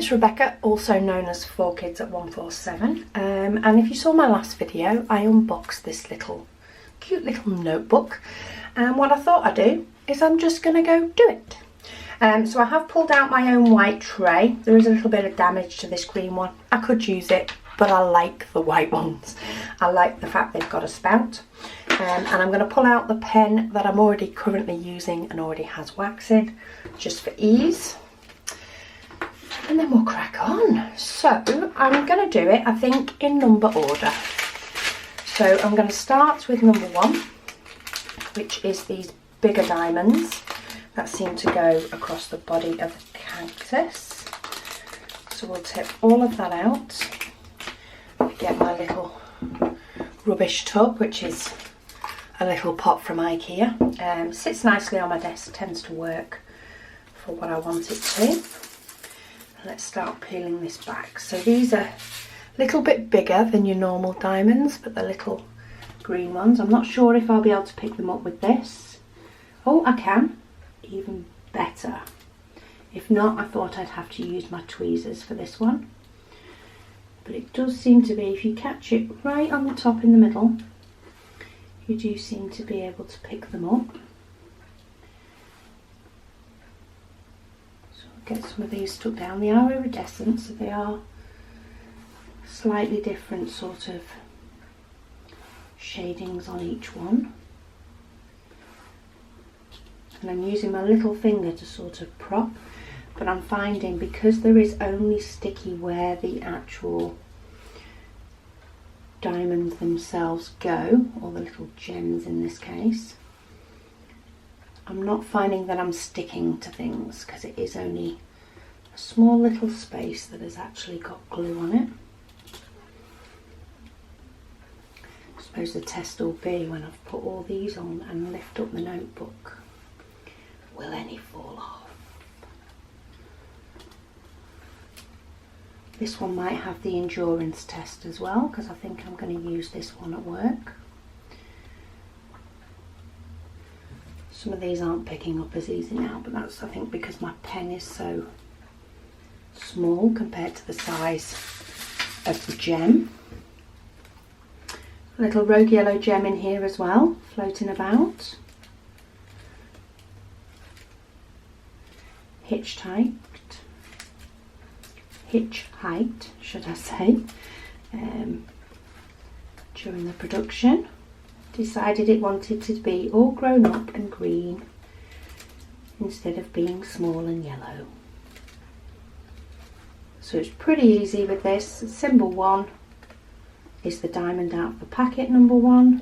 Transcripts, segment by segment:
name's Rebecca, also known as 4Kids at 147, and if you saw my last video, I unboxed this cute little notebook, and what I thought I'd do is I'm just going to go do it. So I have pulled out my own white tray. There is a little bit of damage to this green one. I could use it, but I like the white ones. I like the fact they've got a spout. And I'm going to pull out the pen that I'm already currently using and already has wax in, just for ease. And then we'll crack on. So I'm going to do it, I think, in number order. So I'm going to start with number 1, which is these bigger diamonds that seem to go across the body of the cactus. So we'll tip all of that out. Get my little rubbish tub, which is a little pot from IKEA. Sits nicely on my desk, tends to work for what I want it to. Let's start peeling this back. So these are a little bit bigger than your normal diamonds, but the little green ones. I'm not sure if I'll be able to pick them up with this. Oh, I can. Even better. If not, I thought I'd have to use my tweezers for this one. But it does seem to be, if you catch it right on the top in the middle, you do seem to be able to pick them up. So I'll get some of these stuck down. They are iridescent, so they are slightly different sort of shadings on each one. And I'm using my little finger to sort of prop, but I'm finding because there is only sticky where the actual diamonds themselves go, or the little gems in this case, I'm not finding that I'm sticking to things because it is only a small little space that has actually got glue on it. I suppose the test will be when I've put all these on and lift up the notebook. Will any fall off? This one might have the endurance test as well, because I think I'm going to use this one at work. Some of these aren't picking up as easy now, but that's, I think, because my pen is so small compared to the size of the gem. A little rogue yellow gem in here as well, floating about. Hitchhiked, should I say, during the production. Decided it wanted to be all grown up and green instead of being small and yellow. So it's pretty easy with this. Symbol 1 is the diamond out of the packet, number 1.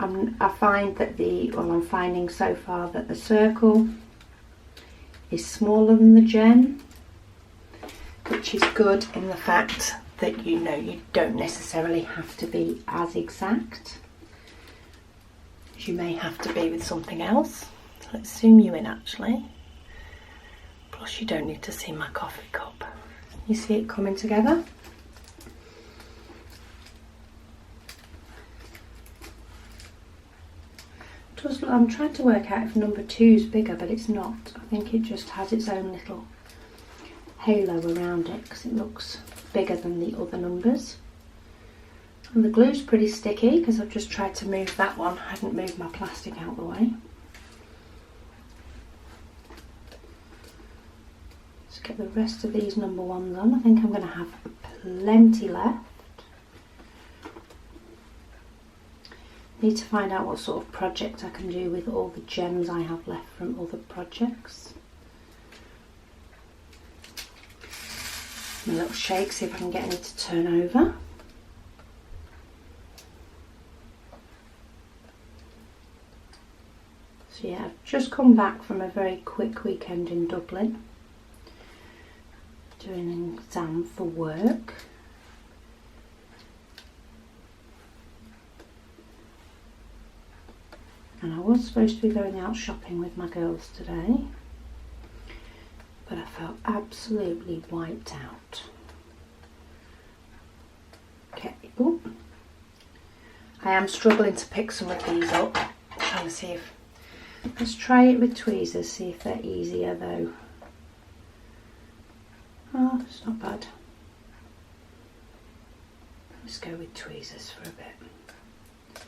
I find that I'm finding so far that the circle is smaller than the gem, which is good in the fact that you don't necessarily have to be as exact as you may have to be with something else. So let's zoom you in actually. Plus you don't need to see my coffee cup. You see it coming together? I'm trying to work out if number 2 is bigger, but it's not. I think it just has its own little halo around it because it looks bigger than the other numbers. And the glue's pretty sticky because I've just tried to move that one. I hadn't moved my plastic out of the way. Let's get the rest of these number 1s on. I think I'm going to have plenty left. Need to find out what sort of project I can do with all the gems I have left from other projects. A little shake, see if I can get any to turn over. So yeah, I've just come back from a very quick weekend in Dublin, doing an exam for work. And I was supposed to be going out shopping with my girls today, but I felt absolutely wiped out. Okay, ooh. I am struggling to pick some of these up. I'm trying to see if, let's try it with tweezers, see if they're easier though. Oh, it's not bad. Let's go with tweezers for a bit.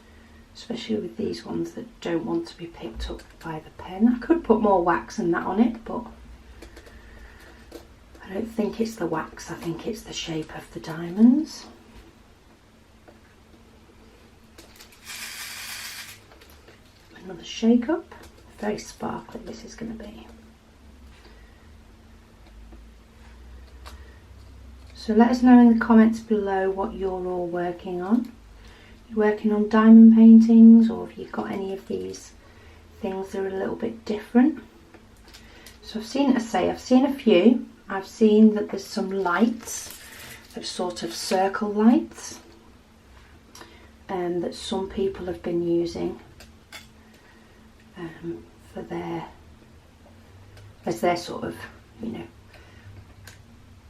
Especially with these ones that don't want to be picked up by the pen. I could put more wax and that on it, but I don't think it's the wax, I think it's the shape of the diamonds. Another shake up. Very sparkly this is going to be. So let us know in the comments below what you're all working on. You're working on diamond paintings, or have you got any of these things that are a little bit different? So I've seen a few. I've seen that there's some lights, those sort of circle lights, that some people have been using for as their sort of, you know,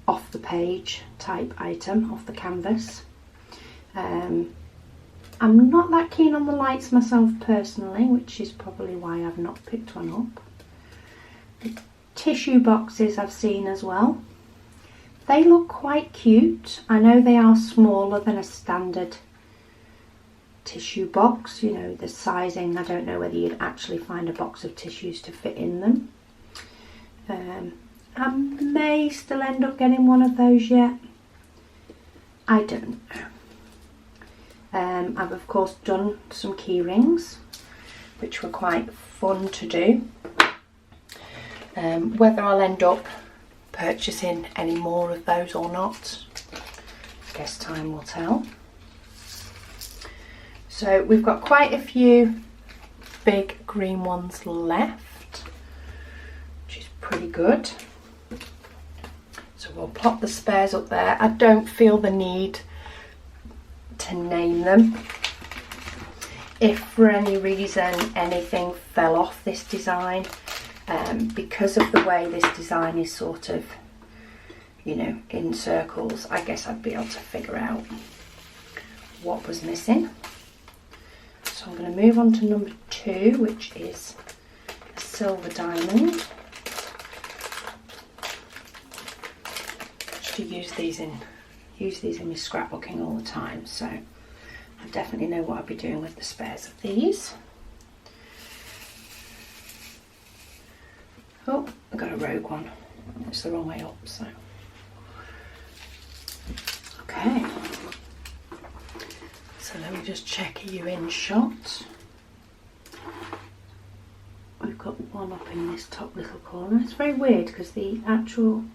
off the page type item, off the canvas. I'm not that keen on the lights myself personally, which is probably why I've not picked one up. The tissue boxes I've seen as well. They look quite cute. I know they are smaller than a standard tissue box, you know, the sizing, I don't know whether you'd actually find a box of tissues to fit in them. I may still end up getting one of those yet. I don't know. I've of course done some key rings, which were quite fun to do. Whether I'll end up purchasing any more of those or not, I guess time will tell. So we've got quite a few big green ones left, which is pretty good. So we'll plop the spares up there. I don't feel the need to name them. If for any reason anything fell off this design, because of the way this design is sort of, you know, in circles, I guess I'd be able to figure out what was missing. So I'm going to move on to number 2, which is a silver diamond. Just to use these in my scrapbooking all the time, so I definitely know what I'll be doing with the spares of these. Oh, I got a rogue one. It's the wrong way up, so okay. So let me just check, are you in shot? We've got one up in this top little corner. It's very weird because the actual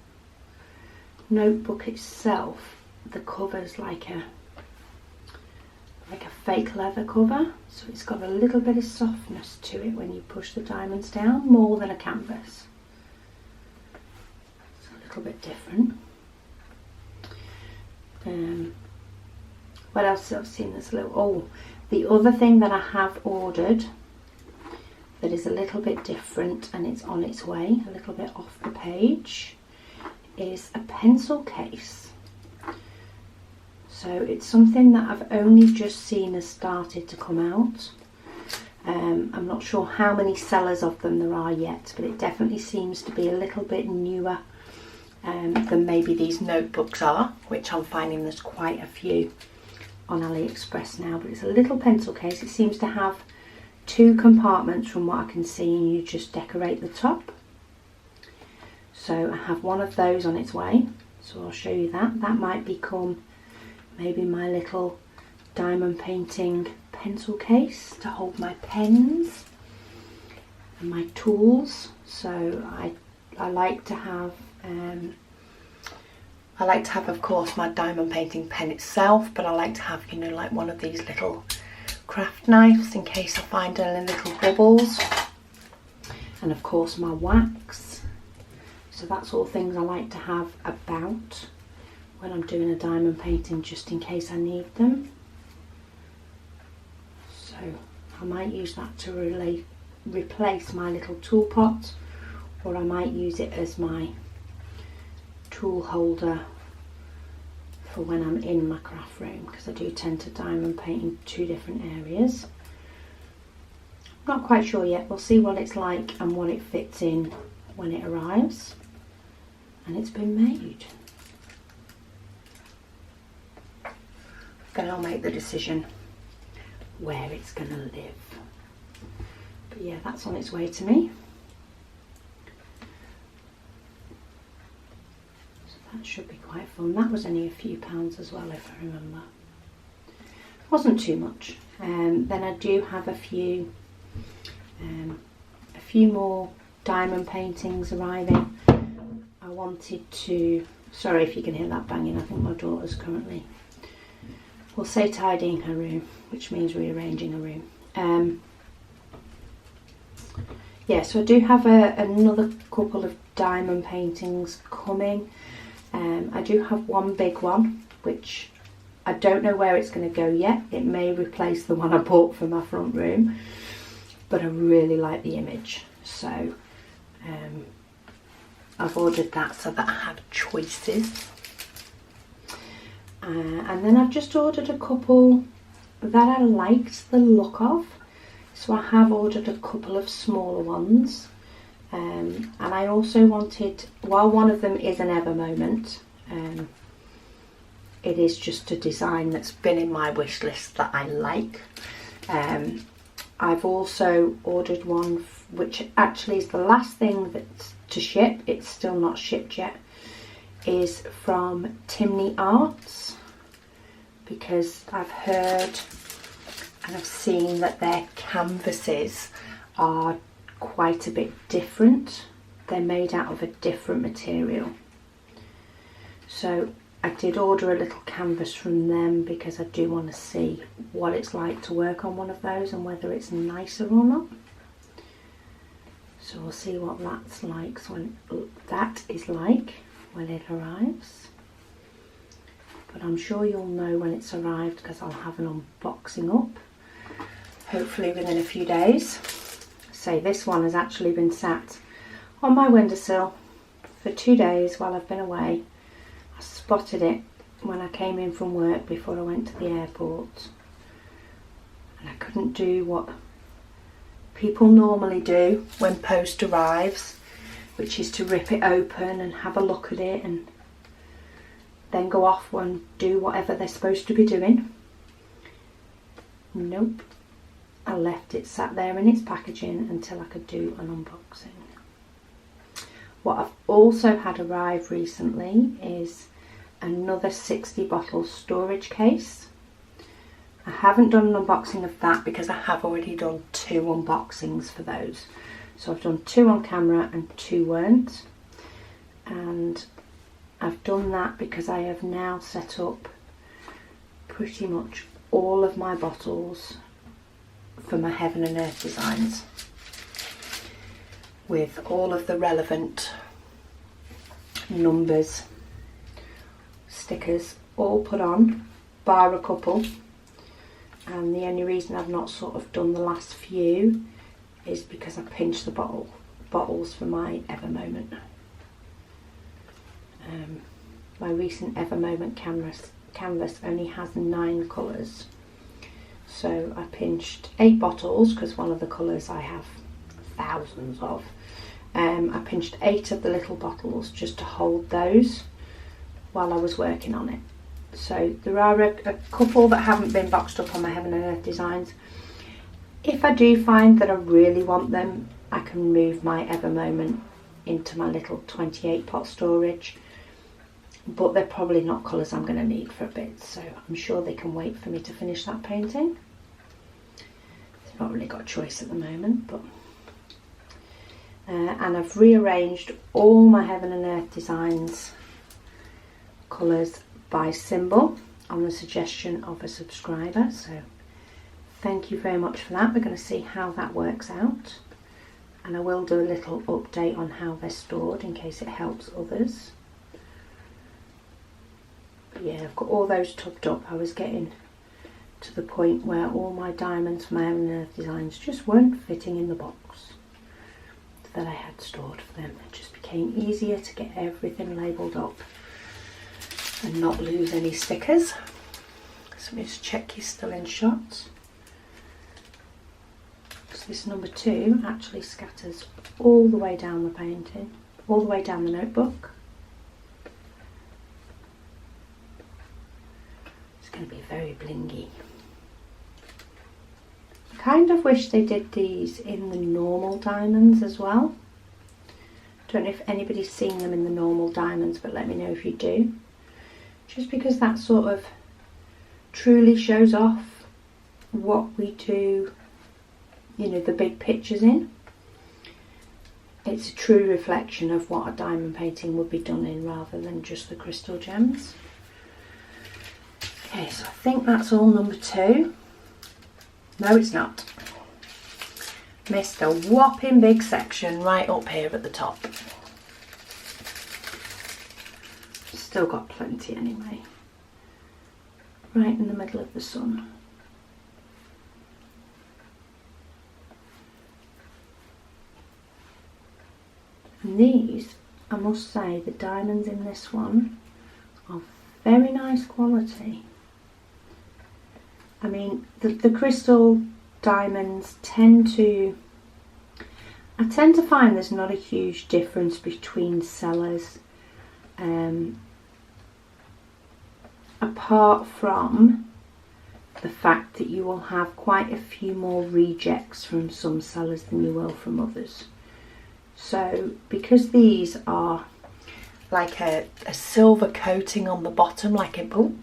notebook itself, the cover's like a fake leather cover, so it's got a little bit of softness to it when you push the diamonds down, more than a canvas. It's a little bit different. What else I've seen? This little, the other thing that I have ordered that is a little bit different, and it's on its way, a little bit off the page, is a pencil case. So it's something that I've only just seen has started to come out. I'm not sure how many sellers of them there are yet, but it definitely seems to be a little bit newer than maybe these notebooks are, which I'm finding there's quite a few on AliExpress now. But it's a little pencil case. It seems to have 2 compartments from what I can see, and you just decorate the top. So I have one of those on its way, so I'll show you that. That might become maybe my little diamond painting pencil case to hold my pens and my tools. So I like to have of course my diamond painting pen itself, but I like to have, you know, like one of these little craft knives in case I find any little bubbles, and of course my wax. So that's all things I like to have about when I'm doing a diamond painting, just in case I need them. So I might use that to replace my little tool pot, or I might use it as my tool holder for when I'm in my craft room, because I do tend to diamond paint in 2 different areas. Not quite sure yet. We'll see what it's like and what it fits in when it arrives. and it's been made. Then I'll make the decision where it's going to live. But yeah, that's on its way to me. So that should be quite fun. That was only a few pounds as well, if I remember. Wasn't too much. Then I do have a few more diamond paintings arriving. I wanted to, sorry if you can hear that banging, I think my daughter's currently, we'll say tidying her room, which means rearranging a room. Yeah, so I do have another couple of diamond paintings coming. I do have one big one, which I don't know where it's going to go yet. It may replace the one I bought for my front room, but I really like the image. So I've ordered that so that I have choices. And then I've just ordered a couple that I liked the look of. So I have ordered a couple of smaller ones. And I also wanted, while one of them is an ever moment, it is just a design that's been in my wish list that I like. I've also ordered one which actually is the last thing that's to ship. It's still not shipped yet. Is from Timney Arts, because I've heard and I've seen that their canvases are quite a bit different. They're made out of a different material. So I did order a little canvas from them because I do want to see what it's like to work on one of those and whether it's nicer or not. So we'll see what that's like when it arrives. But I'm sure you'll know when it's arrived because I'll have an unboxing up, hopefully within a few days. So this one has actually been sat on my windowsill for 2 days while I've been away. I spotted it when I came in from work before I went to the airport, and I couldn't do what people normally do when post arrives, which is to rip it open and have a look at it and then go off and do whatever they're supposed to be doing. Nope, I left it sat there in its packaging until I could do an unboxing. What I've also had arrive recently is another 60 bottle storage case. I haven't done an unboxing of that because I have already done 2 unboxings for those. So I've done 2 on camera and 2 weren't. And I've done that because I have now set up pretty much all of my bottles for my Heaven and Earth designs, with all of the relevant numbers, stickers all put on, bar a couple. And the only reason I've not sort of done the last few is because I pinched the bottles for my Ever Moment. My recent Ever Moment canvas only has 9 colours, so I pinched 8 bottles because one of the colours I have thousands of. I pinched 8 of the little bottles just to hold those while I was working on it. So there are a couple that haven't been boxed up on my Heaven and Earth designs. If I do find that I really want them, I can move my Ever Moment into my little 28 pot storage, but they're probably not colours I'm going to need for a bit, so I'm sure they can wait for me to finish that painting. I've not really got a choice at the moment, but and I've rearranged all my Heaven and Earth designs colours by symbol on the suggestion of a subscriber, so thank you very much for that. We're going to see how that works out, and I will do a little update on how they're stored in case it helps others. But yeah, I've got all those tucked up. I was getting to the point where all my diamonds for my Heaven and Earth designs just weren't fitting in the box that I had stored for them. It just became easier to get everything labelled up and not lose any stickers. So let me just check he's still in shot. So this number 2 actually scatters all the way down the painting, all the way down the notebook. going to be very blingy. I kind of wish they did these in the normal diamonds as well. Don't know if anybody's seen them in the normal diamonds, but let me know if you do. Just because that sort of truly shows off what we do, you know, the big pictures in. It's a true reflection of what a diamond painting would be done in rather than just the crystal gems. Okay, so I think that's all number 2. No, it's not. Missed a whopping big section right up here at the top. Still got plenty anyway. Right in the middle of the sun. And these, I must say, the diamonds in this one are very nice quality. I mean, the crystal diamonds tend to, I tend to find there's not a huge difference between sellers, apart from the fact that you will have quite a few more rejects from some sellers than you will from others. So because these are like a silver coating on the bottom, like a, oh,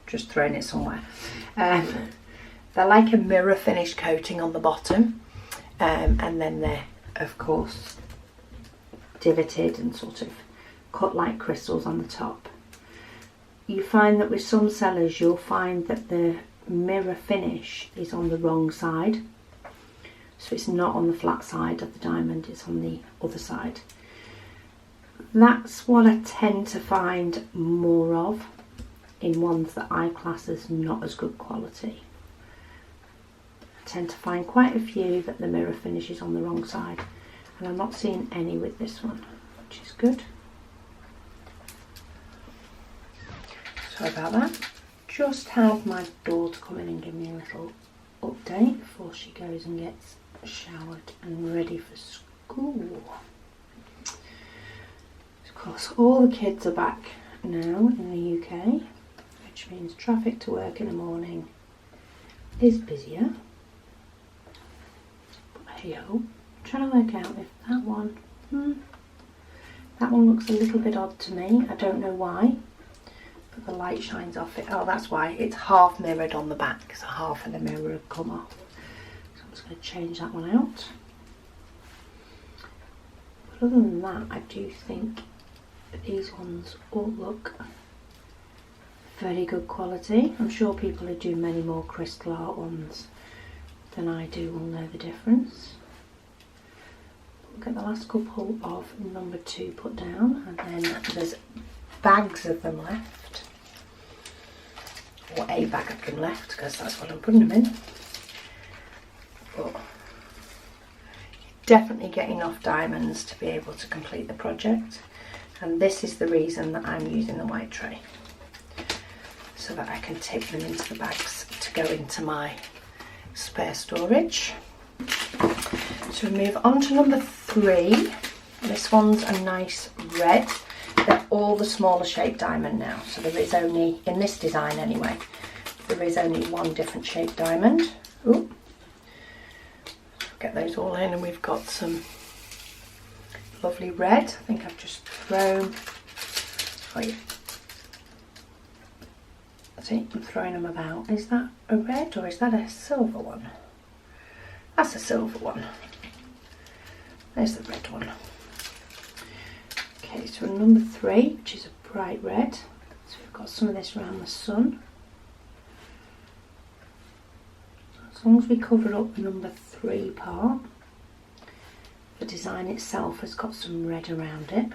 just throwing it somewhere. They're like a mirror finish coating on the bottom, and then they're of course divoted and sort of cut like crystals on the top. You find that with some sellers you'll find that the mirror finish is on the wrong side, so it's not on the flat side of the diamond, it's on the other side. That's what I tend to find more of in ones that I class as not as good quality. I tend to find quite a few that the mirror finish is on the wrong side, and I'm not seeing any with this one, which is good. Sorry about that. Just had my daughter come in and give me a little update before she goes and gets showered and ready for school. Of course, all the kids are back now in the UK, which means traffic to work in the morning is busier. But hey ho, I'm trying to work out if that one, that one looks a little bit odd to me. I don't know why, but the light shines off it. Oh, that's why. It's half mirrored on the back, so half of the mirror had come off. So I'm just going to change that one out. But other than that, I do think that these ones all look very good quality. I'm sure people who do many more crystal art ones than I do will know the difference. We'll get the last couple of number 2 put down, and then there's bags of them left, or a bag of them left, because that's what I'm putting them in. But you definitely get enough diamonds to be able to complete the project, and this is the reason that I'm using the white tray, so that I can take them into the bags to go into my spare storage. So we move on to number 3. This one's a nice red. They're all the smaller shaped diamond now, so there is only, in this design anyway, there is only one different shaped diamond. Ooh. Get those all in, and we've got some lovely red. I think I've just thrown, oh yeah, see, I'm throwing them about. Is that a red or is that a silver one? That's a silver one. There's the red one. Okay, so number 3, which is a bright red. So we've got some of this around the sun. As long as we cover up the number 3 part, the design itself has got some red around it.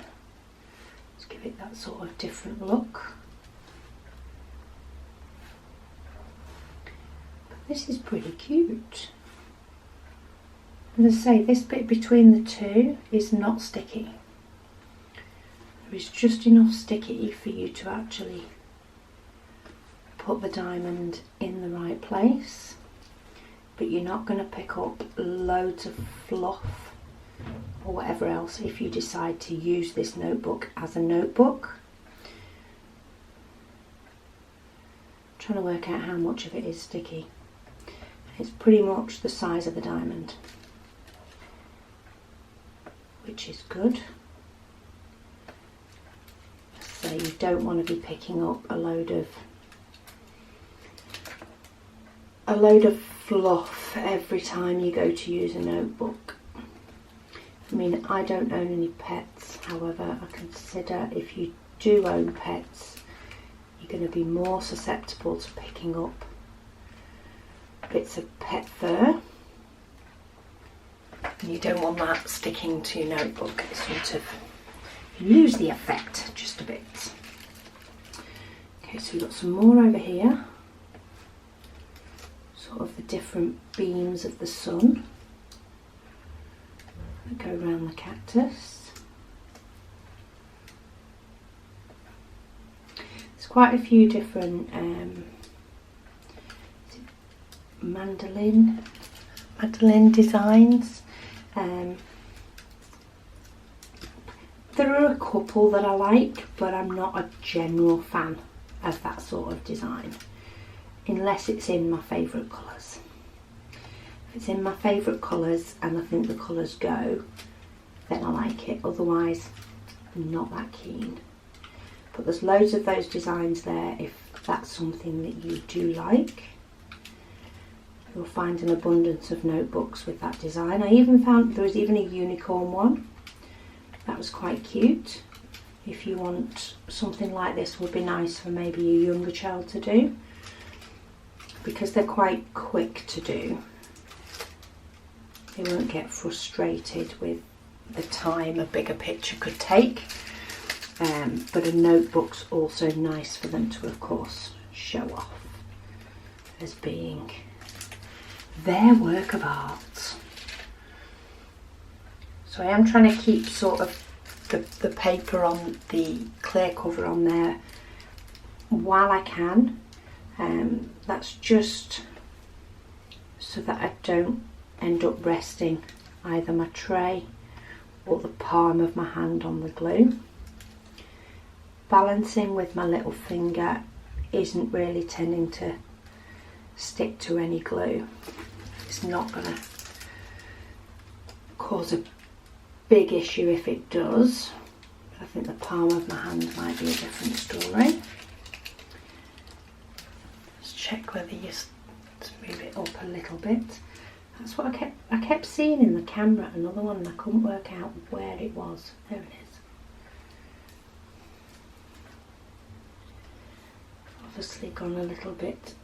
Let's give it that sort of different look. But this is pretty cute. And as I say, this bit between the 2 is not sticky. There is just enough sticky for you to actually put the diamond in the right place, but you're not going to pick up loads of fluff or whatever else if you decide to use this notebook as a notebook. trying to work out how much of it is sticky. It's pretty much the size of a diamond, which is good. So you don't want to be picking up a load of fluff every time you go to use a notebook. I mean, I don't own any pets, however, I consider if you do own pets, you're going to be more susceptible to picking up bits of pet fur. And you don't want that sticking to your notebook. It sort of, you lose the effect just a bit. Okay, so we've got some more over here. Sort of the different beams of the sun that go around the cactus. There's quite a few different mandolin designs. There are a couple that I like, but I'm not a general fan of that sort of design, unless it's in my favourite colours. If it's in my favourite colours and I think the colours go, then I like it. Otherwise, I'm not that keen. But there's loads of those designs there if that's something that you do like. You'll find an abundance of notebooks with that design. I even found there was even a unicorn one. That was quite cute. If you want something like this, would be nice for maybe a younger child to do, because they're quite quick to do. They won't get frustrated with the time a bigger picture could take. But a notebook's also nice for them to, of course, show off as being their work of art. So I am trying to keep sort of the paper on the clear cover on there while I can. That's just so that I don't end up resting either my tray or the palm of my hand on the glue. Balancing with my little finger isn't really tending to stick to any glue. It's not going to cause a big issue if it does, but I think the palm of my hand might be a different story. Let's check whether you move it up a little bit. That's what I kept seeing in the camera, another one, and I couldn't work out where it was. There it is. Obviously gone a little bit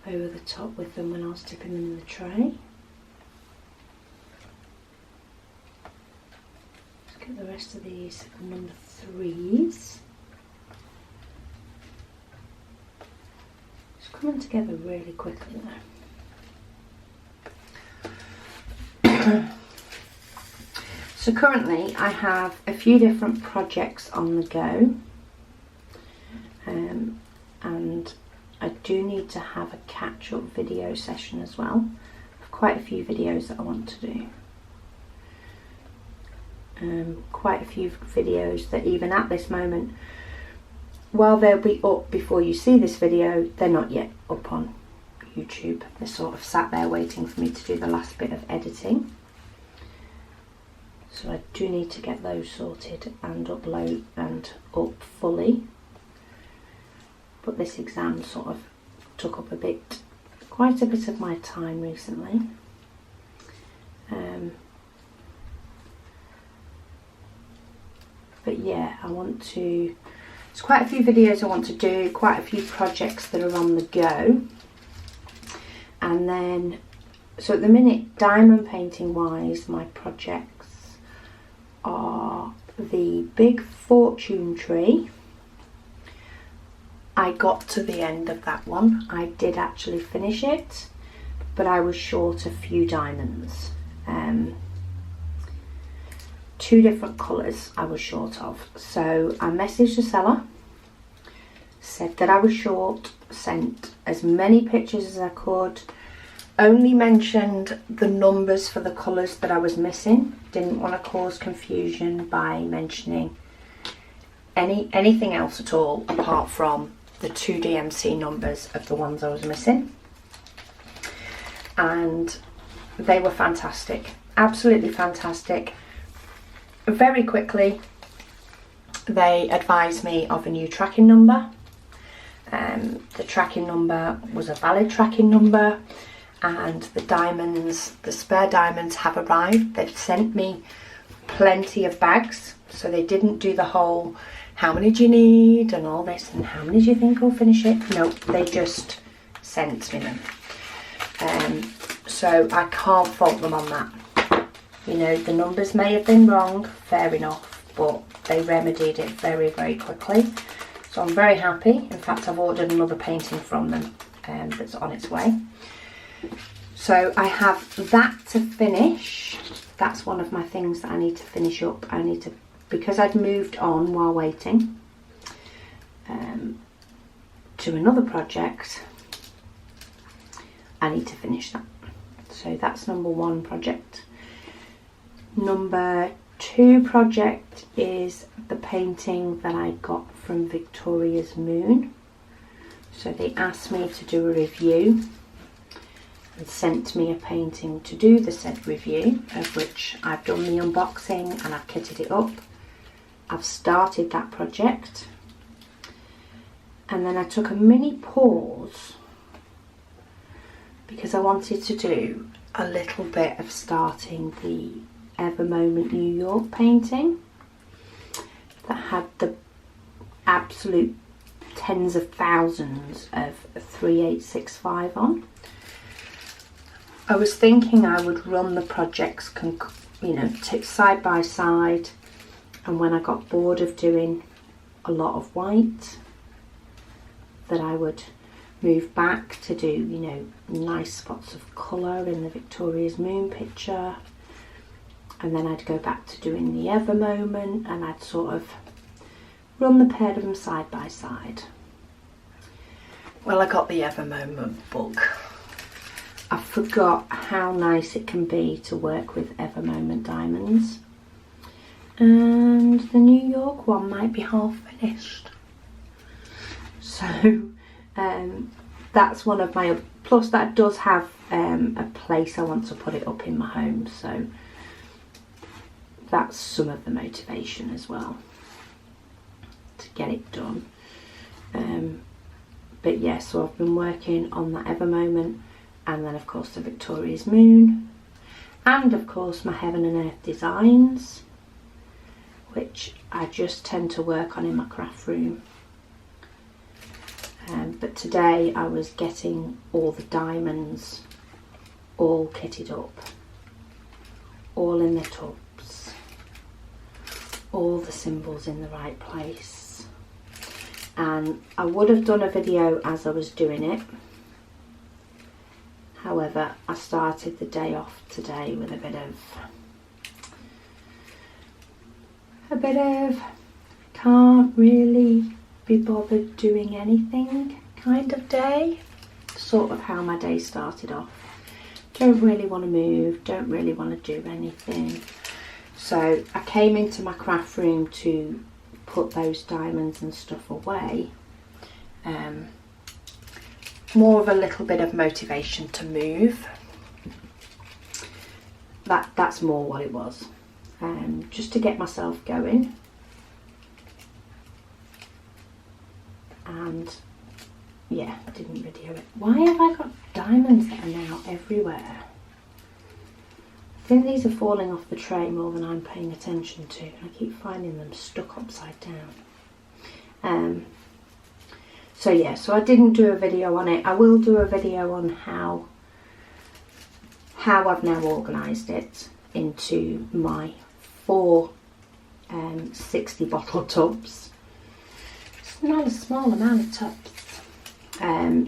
over the top with them when I was tipping them in the tray. Let's get the rest of these number 3s. It's coming together really quickly now. So currently I have a few different projects on the go, and I do need to have a catch-up video session as well. I have quite a few videos that I want to do. Quite a few videos that even at this moment, while they'll be up before you see this video, they're not yet up on YouTube. They're sort of sat there waiting for me to do the last bit of editing. So I do need to get those sorted and upload and up fully. But this exam sort of took up quite a bit of my time recently. But yeah, there's quite a few videos I want to do, quite a few projects that are on the go. And then, so at the minute, diamond painting wise, my projects are the big fortune tree. I got to the end of that one. I did actually finish it, but I was short a few diamonds. 2 different colours I was short of. So I messaged the seller, said that I was short, sent as many pictures as I could, only mentioned the numbers for the colours that I was missing. Didn't want to cause confusion by mentioning anything else at all apart from the 2 DMC numbers of the ones I was missing, and they were fantastic, absolutely fantastic. Very quickly they advised me of a new tracking number. The tracking number was a valid tracking number, and the diamonds, the spare diamonds, have arrived. They've sent me plenty of bags, so they didn't do the whole how many do you need and all this and how many do you think will finish it. No, they just sent me them. So I can't fault them on that. You know, the numbers may have been wrong, fair enough, but they remedied it very, very quickly. So I'm very happy. In fact, I've ordered another painting from them that's on its way. So I have that to finish. That's one of my things that I need to finish up. I need to, because I'd moved on while waiting to another project, I need to finish that. So that's number 1 project. Number 2 project is the painting that I got from Victoria's Moon. So they asked me to do a review and sent me a painting to do the said review, of which I've done the unboxing and I've kitted it up. I've started that project, and then I took a mini pause because I wanted to do a little bit of starting the Ever Moment New York painting that had the absolute tens of thousands of 3865 on. I was thinking I would run the projects, you know, side by side, and when I got bored of doing a lot of white, that I would move back to do, you know, nice spots of colour in the Victoria's Moon picture, and then I'd go back to doing the Ever Moment, and I'd sort of run the pair of them side by side. Well, I got the Ever Moment book. I forgot how nice it can be to work with Ever Moment diamonds, and the New York one might be half finished. So that's one of my, plus that does have a place I want to put it up in my home, so that's some of the motivation as well to get it done. But yeah, so I've been working on that Ever Moment, and then of course the Victoria's Moon, and of course my Heaven and Earth designs, which I just tend to work on in my craft room. But today I was getting all the diamonds all kitted up, all in the tubs, all the symbols in the right place. And I would have done a video as I was doing it. However, I started the day off today with a bit of can't really be bothered doing anything kind of day. Sort of how my day started off. Don't really want to move, don't really want to do anything. So I came into my craft room to put those diamonds and stuff away. More of a little bit of motivation to move. That's more what it was. Just to get myself going. And yeah, I didn't video it. Why have I got diamonds that are now everywhere? I think these are falling off the tray more than I'm paying attention to. I keep finding them stuck upside down. So yeah, so I didn't do a video on it. I will do a video on how I've now organised it into my 4 60 bottle tubs. It's not a small amount of tubs.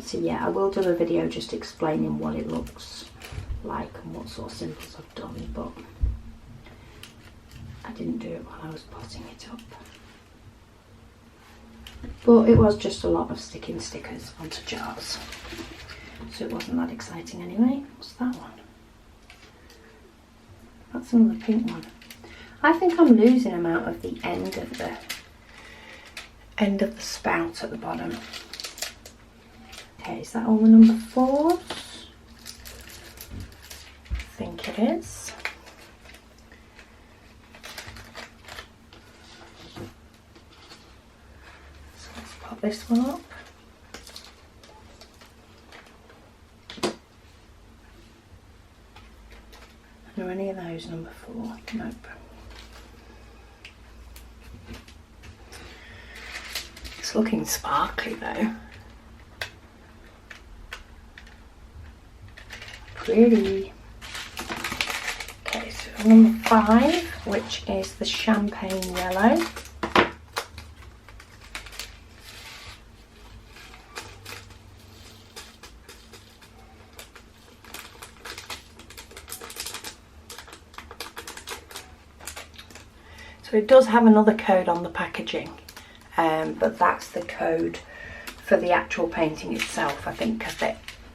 So yeah, I will do a video just explaining what it looks like and what sort of symbols I've done, but I didn't do it while I was potting it up. But it was just a lot of sticking stickers onto jars, so it wasn't that exciting anyway. What's that one? That's another pink one. I think I'm losing them out of the end of the spout at the bottom. is that all the number 4s? I think it is. So let's pop this one up. Are any of those number 4? Nope. It's looking sparkly though. Pretty. Okay, so number 5, which is the champagne yellow. So it does have another code on the packaging, but that's the code for the actual painting itself, I think, because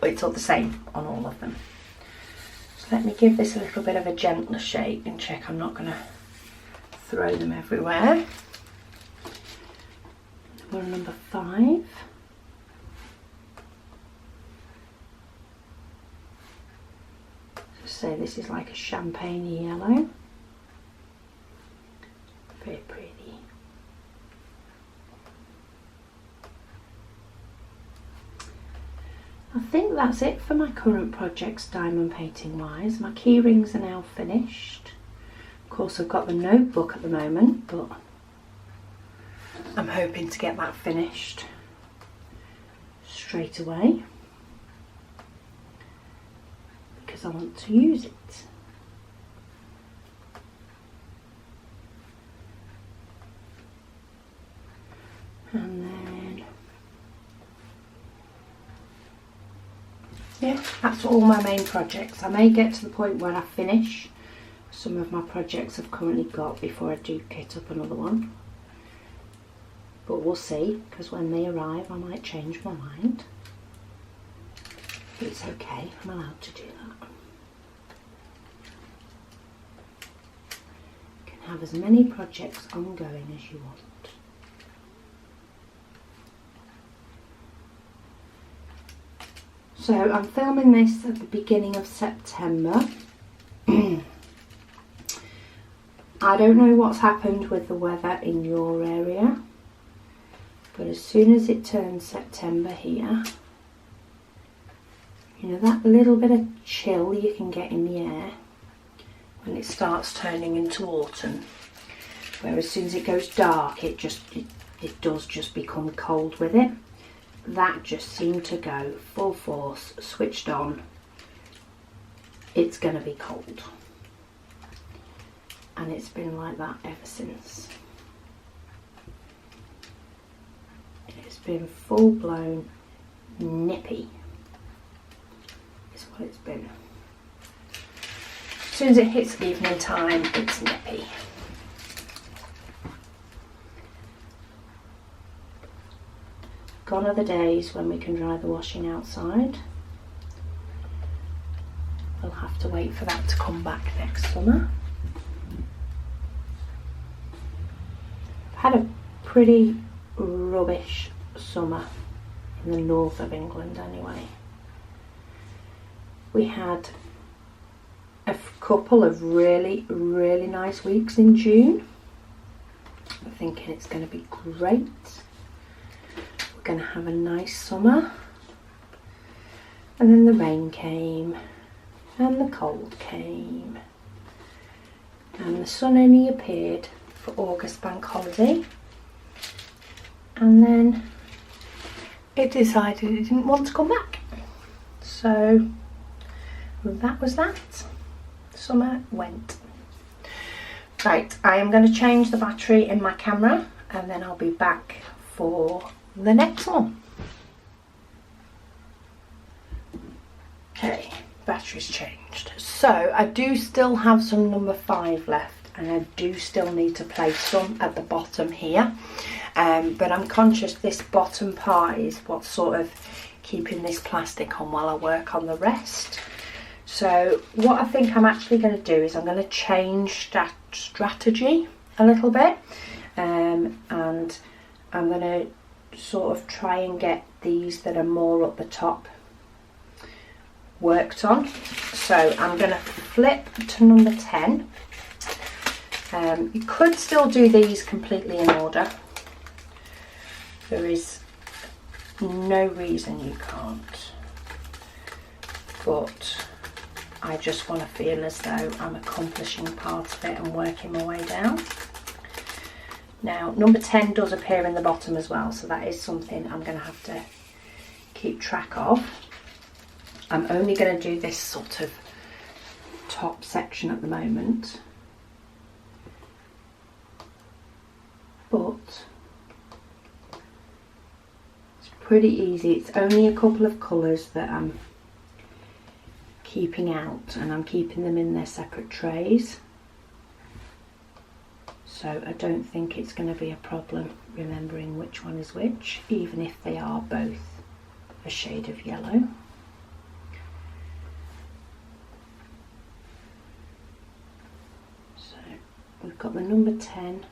it's all the same on all of them. So let me give this a little bit of a gentler shake and check I'm not going to throw them everywhere. We're on number 5. So this is like a champagne yellow. Very pretty. I think that's it for my current projects diamond painting wise. My key rings are now finished. Of course I've got the notebook at the moment, but I'm hoping to get that finished straight away because I want to use it. And then, yeah, that's all my main projects. I may get to the point where I finish some of my projects I've currently got before I do kit up another one. But we'll see, because when they arrive I might change my mind. But it's okay, I'm allowed to do that. You can have as many projects ongoing as you want. So I'm filming this at the beginning of September. I don't know what's happened with the weather in your area, but as soon as it turns September here, you know that little bit of chill you can get in the air when it starts turning into autumn, where as soon as it goes dark it does just become cold with it. That just seemed to go full force, switched on. It's going to be cold. And it's been like that ever since. It's been full blown nippy, is what it's been. As soon as it hits evening time, it's nippy. Gone are the days when we can dry the washing outside. We'll have to wait for that to come back next summer. I've had a pretty rubbish summer in the north of England anyway. We had a couple of really nice weeks in June. I'm thinking it's going to be great. Going to have a nice summer, and then the rain came and the cold came and the sun only appeared for August bank holiday, and then it decided it didn't want to come back. So that was that. Summer went. Right, I am going to change the battery in my camera and then I'll be back for the next one. Okay, battery's changed. So I do still have some number 5 left, and I do still need to place some at the bottom here, but I'm conscious this bottom part is what's sort of keeping this plastic on while I work on the rest. So what I think I'm actually going to do is I'm going to change strategy a little bit, and I'm going to sort of try and get these that are more up the top worked on. So I'm going to flip to number 10. You could still do these completely in order. There is no reason you can't, but I just want to feel as though I'm accomplishing part of it and working my way down. Now, number 10 does appear in the bottom as well, so that is something I'm going to have to keep track of. I'm only going to do this sort of top section at the moment, but it's pretty easy. It's only a couple of colours that I'm keeping out, and I'm keeping them in their separate trays, so I don't think it's going to be a problem remembering which one is which, even if they are both a shade of yellow. So we've got the number 10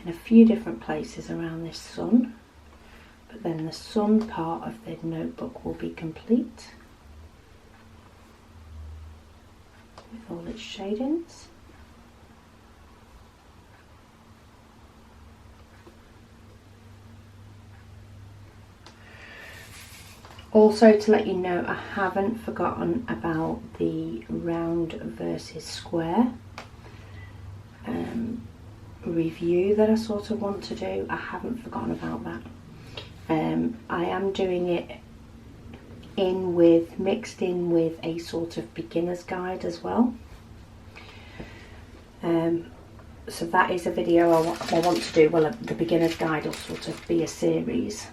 in a few different places around this sun, but then the sun part of the notebook will be complete with all its shadings. Also, to let you know, I haven't forgotten about the round versus square review that I sort of want to do. I haven't forgotten about that. I am doing it mixed in with a sort of beginner's guide as well. So that is a video I want to do. Well, the beginner's guide will sort of be a series.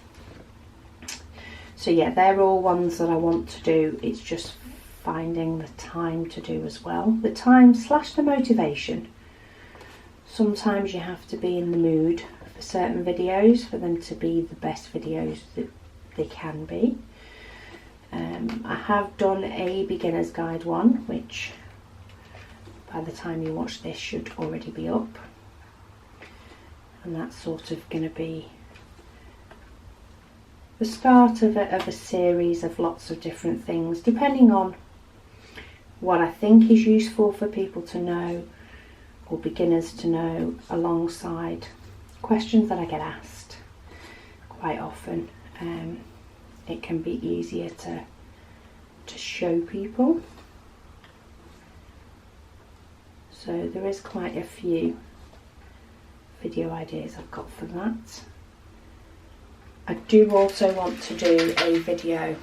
So yeah, they're all ones that I want to do. It's just finding the time to do as well. The time / the motivation. Sometimes you have to be in the mood for certain videos for them to be the best videos that they can be. I have done a beginner's guide one, which by the time you watch this should already be up. And that's sort of going to be the start of a series of lots of different things, depending on what I think is useful for people to know or beginners to know, alongside questions that I get asked quite often. It can be easier to show people. So there is quite a few video ideas I've got for that. I do also want to do a video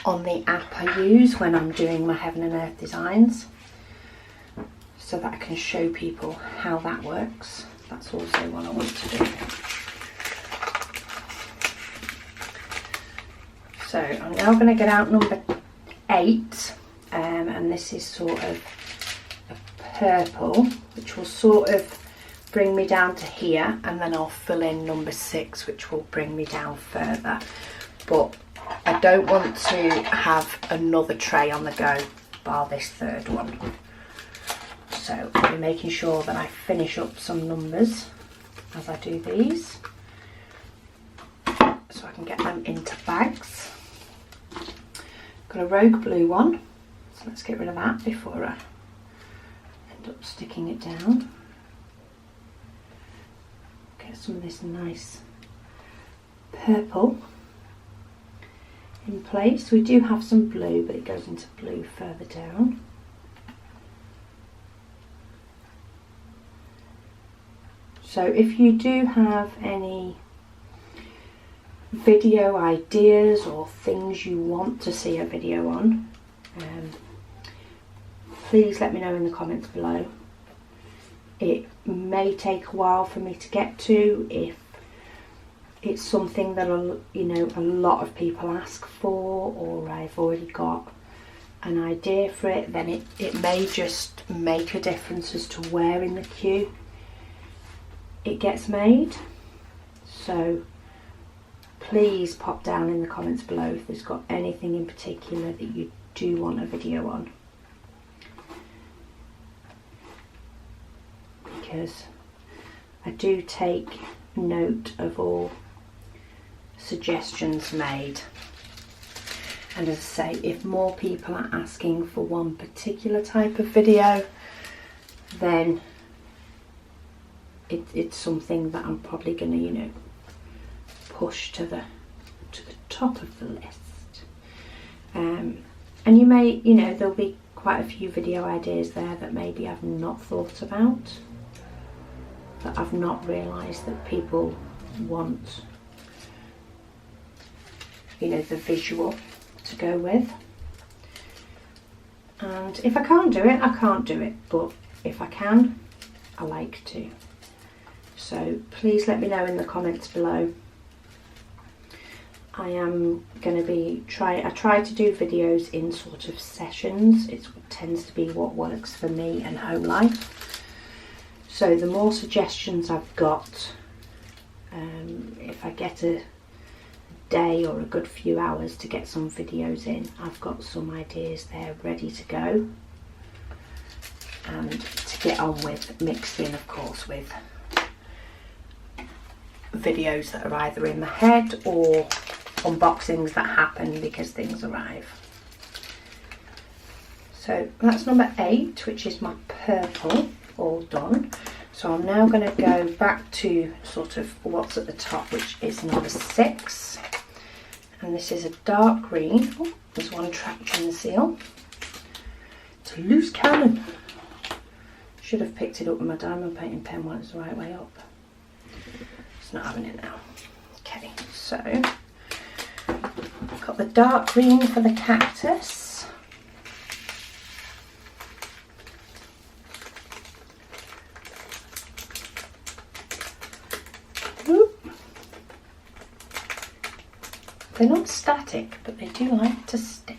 on the app I use when I'm doing my Heaven and Earth designs, so that I can show people how that works. That's also what I want to do. So I'm now going to get out number 8, and this is sort of a purple, which will sort of bring me down to here, and then I'll fill in number 6, which will bring me down further. But I don't want to have another tray on the go bar this third one. So I'll be making sure that I finish up some numbers as I do these, so I can get them into bags. Got a rogue blue one, so let's get rid of that before I end up sticking it down. Get some of this nice purple in place. We do have some blue, but it goes into blue further down. So if you do have any video ideas or things you want to see a video on, please let me know in the comments below. It may take a while for me to get to. If it's something that a lot of people ask for, or I've already got an idea for it, then it may just make a difference as to where in the queue it gets made. So please pop down in the comments below if there's got anything in particular that you do want a video on, because I do take note of all suggestions made. And as I say, if more people are asking for one particular type of video, then it's something that I'm probably going to, you know, push to the top of the list. And you may, you know, there'll be quite a few video ideas there that maybe I've not thought about, that I've not realised that people want, you know, the visual to go with. And if I can't do it, I can't do it, but if I can, I like to. So please let me know in the comments below. I am going to be I try to do videos in sort of sessions. It tends to be what works for me and home life. So the more suggestions I've got, if I get a day or a good few hours to get some videos in, I've got some ideas there ready to go and to get on with, mixed in of course with videos that are either in my head or unboxings that happen because things arrive. So that's number 8, which is my purple, all done. So I'm now going to go back to sort of what's at the top, which is number 6. And this is a dark green. Oh, there's one traction seal. It's a loose cannon. Should have picked it up with my diamond painting pen while it's the right way up. It's not having it now. Okay, so I've got the dark green for the cactus. Oop. They're not static, but they do like to stick.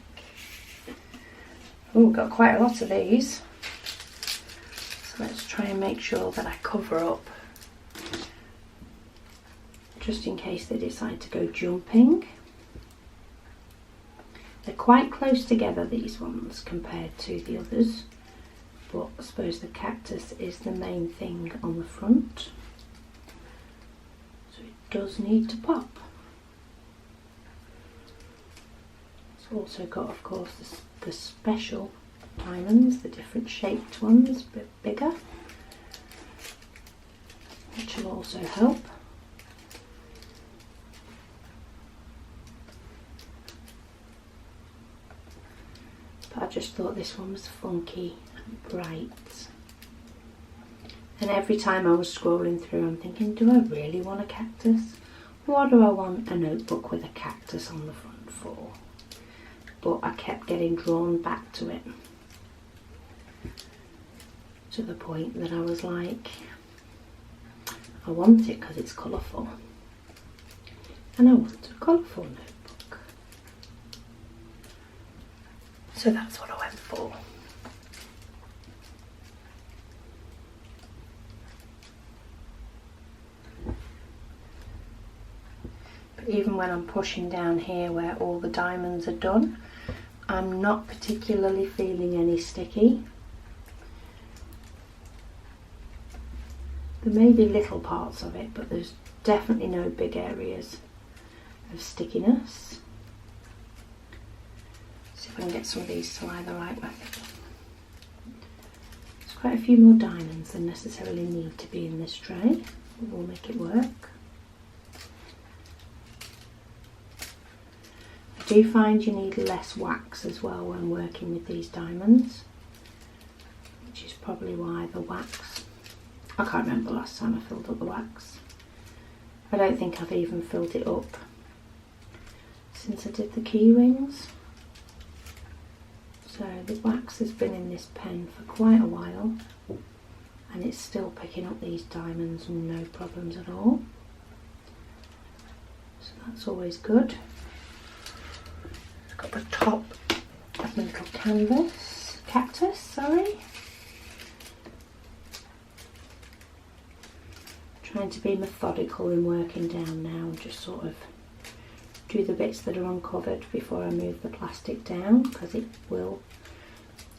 Oh, got quite a lot of these. So let's try and make sure that I cover up, just in case they decide to go jumping. They're quite close together, these ones, compared to the others, but I suppose the cactus is the main thing on the front, so it does need to pop. It's also got, of course, the special diamonds, the different shaped ones, a bit bigger, which will also help. But I just thought this one was funky and bright. And every time I was scrolling through, I'm thinking, do I really want a cactus? What do I want a notebook with a cactus on the front for? But I kept getting drawn back to it, to the point that I was like, I want it because it's colourful, and I want a colourful notebook. So that's what I went for. But even when I'm pushing down here where all the diamonds are done, I'm not particularly feeling any sticky. There may be little parts of it, but there's definitely no big areas of stickiness. See if I can get some of these to lie the right way. There's quite a few more diamonds than necessarily need to be in this tray. We'll make it work. I do find you need less wax as well when working with these diamonds, which is probably why the wax, I can't remember the last time I filled up the wax. I don't think I've even filled it up since I did the key rings. So the wax has been in this pen for quite a while and it's still picking up these diamonds and no problems at all. So that's always good. Got the top of my little cactus, sorry. Trying to be methodical in working down now and just sort of do the bits that are uncovered before I move the plastic down, because it will,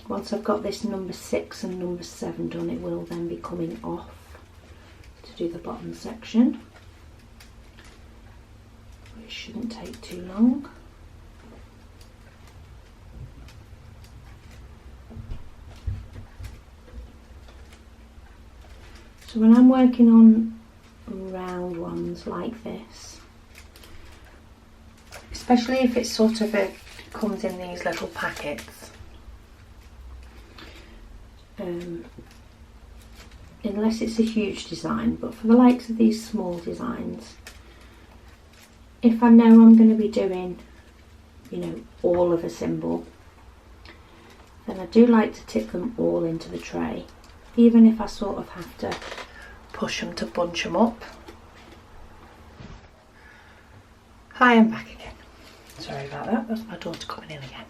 once I've got this number 6 and number 7 done, it will then be coming off to do the bottom section. it shouldn't take too long. So when I'm working on round ones like this, especially if it's sort of comes in these little packets, unless it's a huge design, but for the likes of these small designs, if I know I'm going to be doing, you know, all of a symbol, then I do like to tip them all into the tray, even if I sort of have to push them to bunch them up. Hi, I'm back again. Sorry about that, that's my daughter coming in again.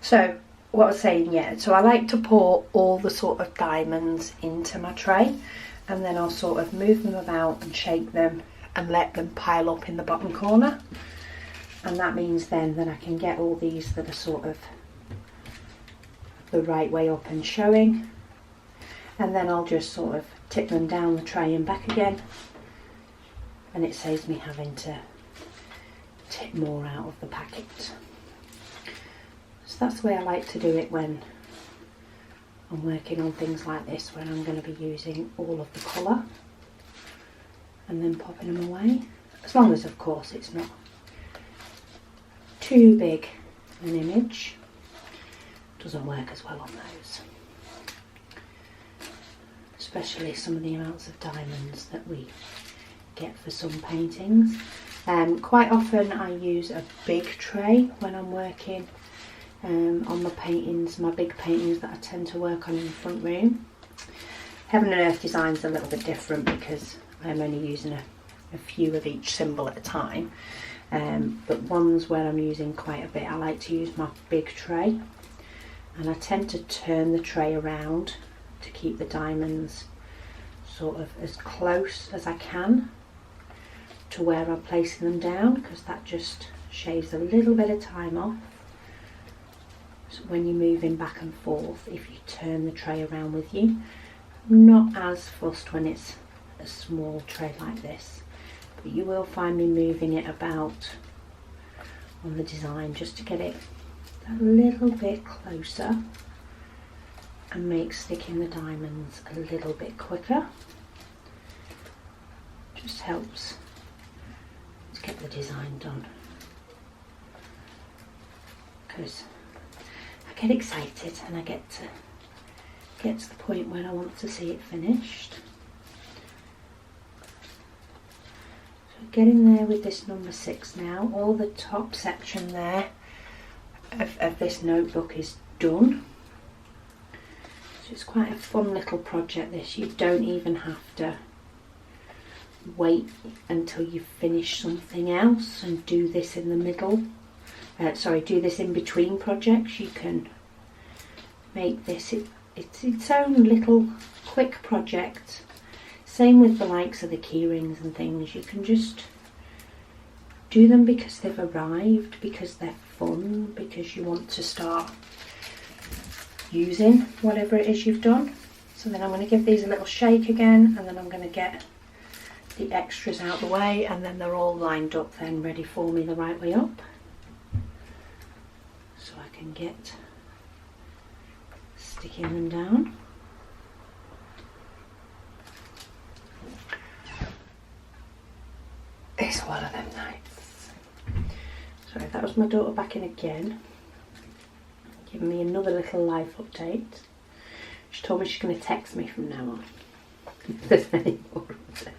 So what I was saying, yeah, so I like to pour all the sort of diamonds into my tray, and then I'll sort of move them about and shake them and let them pile up in the bottom corner. And that means then that I can get all these that are sort of the right way up and showing, and then I'll just sort of tip them down the tray and back again, and it saves me having to tip more out of the packet. So that's the way I like to do it when I'm working on things like this, when I'm going to be using all of the colour and then popping them away, as long as of course it's not too big an image. Doesn't work as well on those, especially some of the amounts of diamonds that we get for some paintings. Quite often I use a big tray when I'm working on the paintings, my big paintings that I tend to work on in the front room. Heaven and Earth design's a little bit different because I'm only using a few of each symbol at a time, but ones where I'm using quite a bit, I like to use my big tray, and I tend to turn the tray around to keep the diamonds sort of as close as I can to where I'm placing them down, because that just shaves a little bit of time off. So when you're moving back and forth, if you turn the tray around with you, I'm not as fussed when it's a small tray like this, but you will find me moving it about on the design just to get it a little bit closer and make sticking the diamonds a little bit quicker. Just helps to get the design done, because I get excited and I get to the point where I want to see it finished. So getting there with this number 6 now. All the top section there of this notebook is done. So it's quite a fun little project this. You don't even have to wait until you finish something else and do this in the middle. Do this in between projects. You can make this its own little quick project. Same with the likes of the key rings and things. You can just do them because they've arrived, because they're fun, because you want to start using whatever it is you've done. So then I'm going to give these a little shake again, and then I'm going to get the extras out the way, and then they're all lined up then ready for me the right way up, so I can get sticking them down. It's one of them nights. Sorry, that was my daughter back in again, giving me another little life update. She told me she's going to text me from now on if there's any more updates.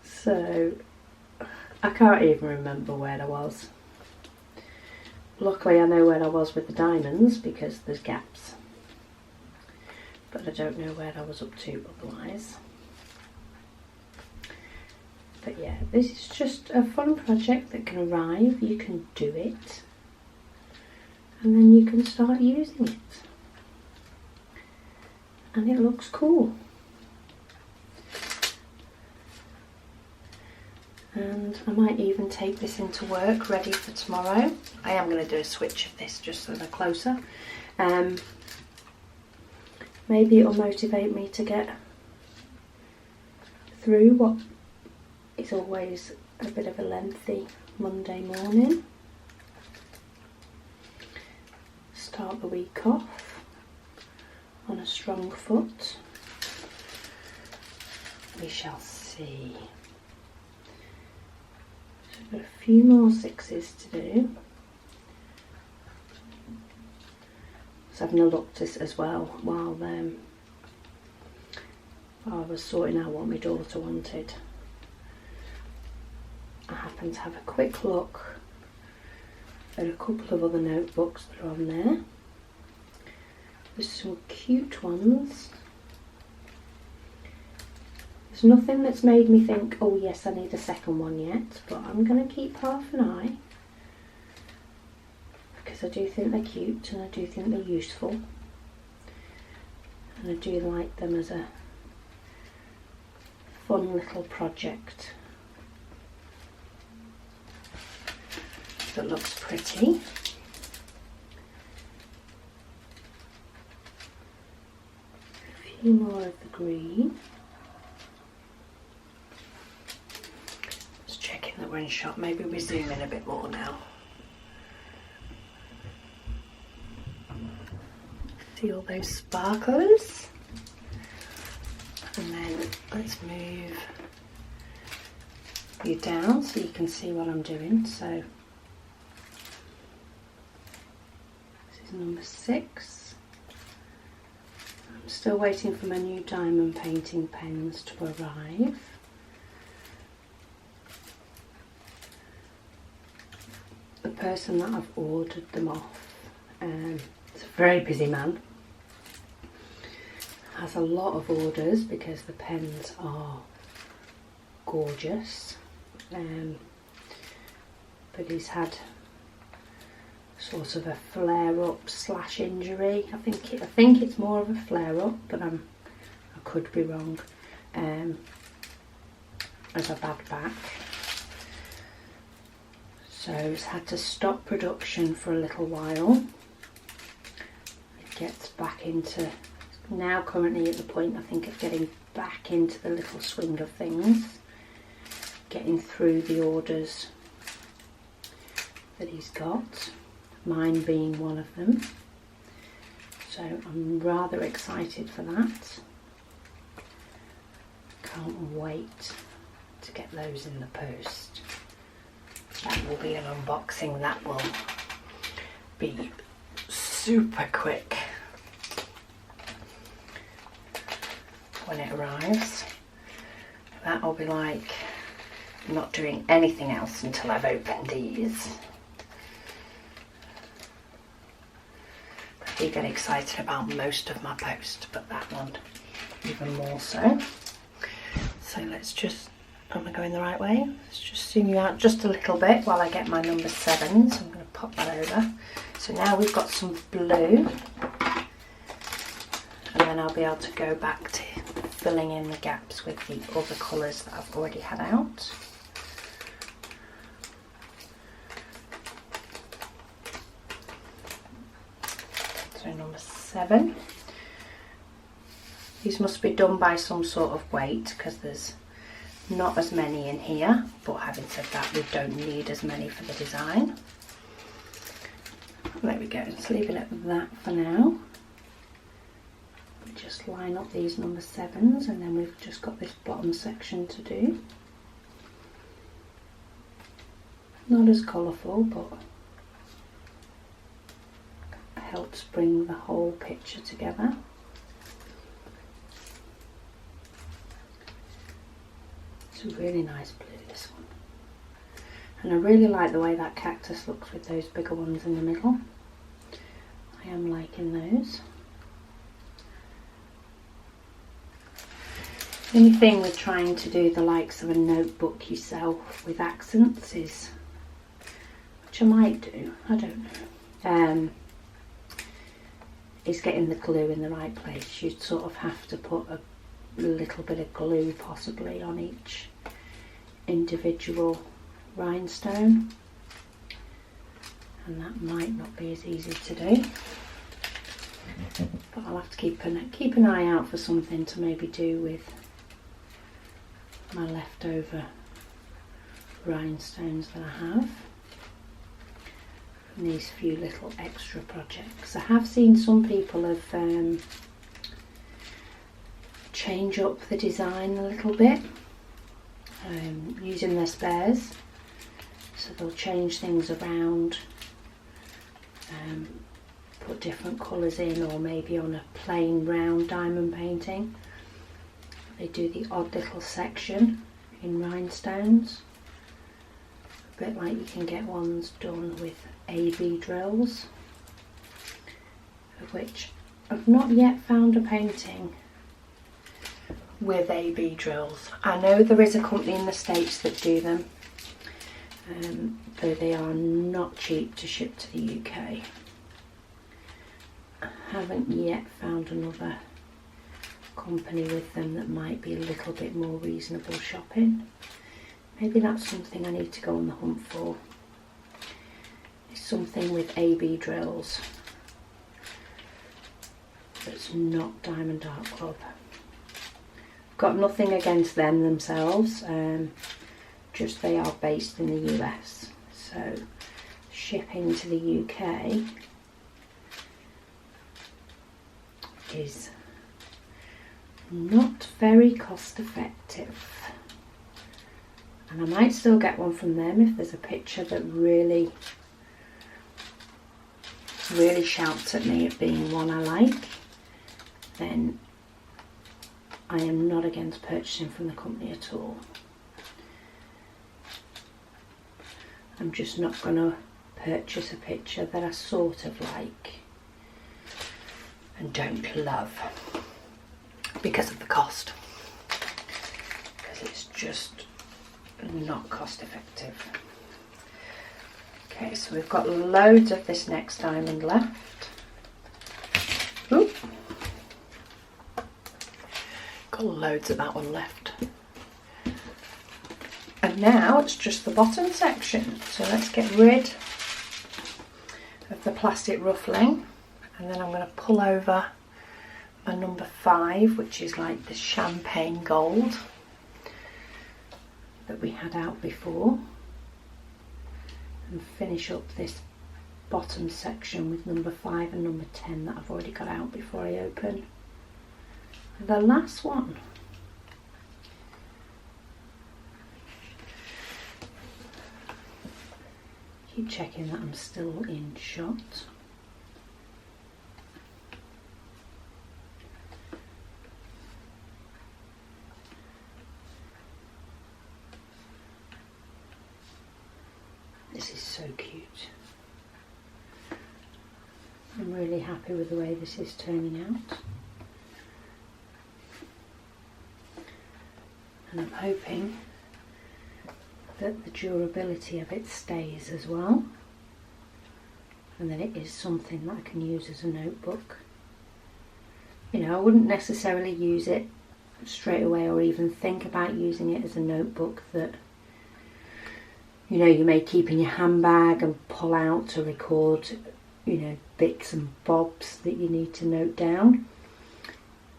So I can't even remember where I was. Luckily I know where I was with the diamonds because there's gaps, but I don't know where I was up to otherwise. But yeah, this is just a fun project that can arrive. You can do it and then you can start using it, and it looks cool. And I might even take this into work ready for tomorrow. I am going to do a switch of this just so they're closer. Maybe it'll motivate me to get through what is always a bit of a lengthy Monday morning. Start the week off on a strong foot. We shall see. So I've got a few more 6s to do. So having a look at this as well while I was sorting out what my daughter wanted. I happened to have a quick look at a couple of other notebooks that are on there. There's some cute ones. There's nothing that's made me think, oh yes, I need a second one yet, but I'm going to keep half an eye because I do think they're cute and I do think they're useful, and I do like them as a fun little project that looks pretty. A few more of the green. Just checking that we're in shot. Maybe we zoom in a bit more now. See all those sparklers? And then let's move you down so you can see what I'm doing. So this is number 6. I'm still waiting for my new diamond painting pens to arrive. The person that I've ordered them off, it's a very busy man. Has a lot of orders because the pens are gorgeous, but he's had sort of a flare-up / injury. I think it's more of a flare-up, but I could be wrong. As a bad back, so he's had to stop production for a little while. It gets back into. Now currently at the point I think of getting back into the little swing of things, getting through the orders that he's got, mine being one of them. So I'm rather excited for that. Can't wait to get those in the post. That will be an unboxing that will be super quick when it arrives. That'll be like not doing anything else until I've opened these. I do get excited about most of my post, but that one even more so. So let's just, am I going the right way? Let's just zoom you out just a little bit while I get my number 7. So I'm going to pop that over. So now we've got some blue, and then I'll be able to go back to filling in the gaps with the other colours that I've already had out. So number 7. These must be done by some sort of weight because there's not as many in here, but having said that, we don't need as many for the design. There we go, just leaving it at that for now. Just line up these number 7s, and then we've just got this bottom section to do. Not as colourful, but helps bring the whole picture together. It's a really nice blue, this one. And I really like the way that cactus looks with those bigger ones in the middle. I am liking those. The only thing with trying to do the likes of a notebook yourself with accents is, which I might do, I don't know, is getting the glue in the right place. You'd sort of have to put a little bit of glue possibly on each individual rhinestone, and that might not be as easy to do, but I'll have to keep an eye out for something to maybe do with my leftover rhinestones that I have. And these few little extra projects. I have seen some people have change up the design a little bit using their spares. So they'll change things around, put different colours in, or maybe on a plain round diamond painting they do the odd little section in rhinestones, a bit like you can get ones done with AB drills, of which I've not yet found a painting with AB drills. I know there is a company in the States that do them, though they are not cheap to ship to the UK. I haven't yet found another company with them that might be a little bit more reasonable shopping. Maybe that's something I need to go on the hunt for. It's something with AB drills that's not Diamond Art Club. Got nothing against them themselves, just they are based in the US, so shipping to the UK is not very cost effective. And I might still get one from them if there's a picture that really shouts at me at being one I like. Then I am not against purchasing from the company at all. I'm just not going to purchase a picture that I sort of like and don't love because of the cost, because it's just not cost effective. Okay, so we've got loads of this next diamond left. Oop. Got loads of that one left. And now it's just the bottom section. So let's get rid of the plastic ruffling, and then I'm going to pull over my number 5, which is like the champagne gold that we had out before, and finish up this bottom section with number 5 and number 10 that I've already got out before I open the last one. Keep checking that I'm still in shot. This is so cute. I'm really happy with the way this is turning out. And I'm hoping that the durability of it stays as well, and that it is something that I can use as a notebook. You know, I wouldn't necessarily use it straight away or even think about using it as a notebook that, you know, you may keep in your handbag and pull out to record, you know, bits and bobs that you need to note down.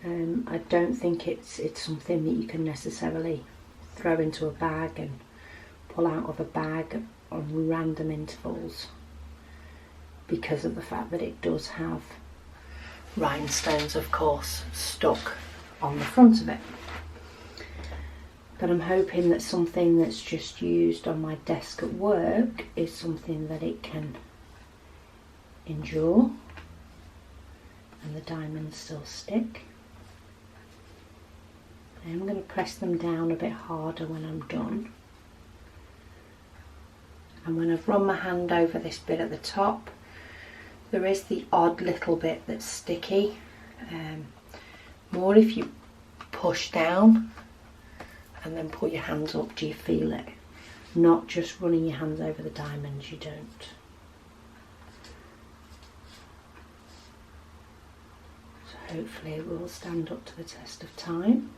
I don't think it's something that you can necessarily throw into a bag and pull out of a bag on random intervals, because of the fact that it does have rhinestones, of course, stuck on the front of it. But I'm hoping that something that's just used on my desk at work is something that it can endure and the diamonds still stick. I'm going to press them down a bit harder when I'm done. And when I've run my hand over this bit at the top, there is the odd little bit that's sticky. More if you push down and then pull your hands up, do you feel it? Not just running your hands over the diamonds, you don't. So hopefully it will stand up to the test of time.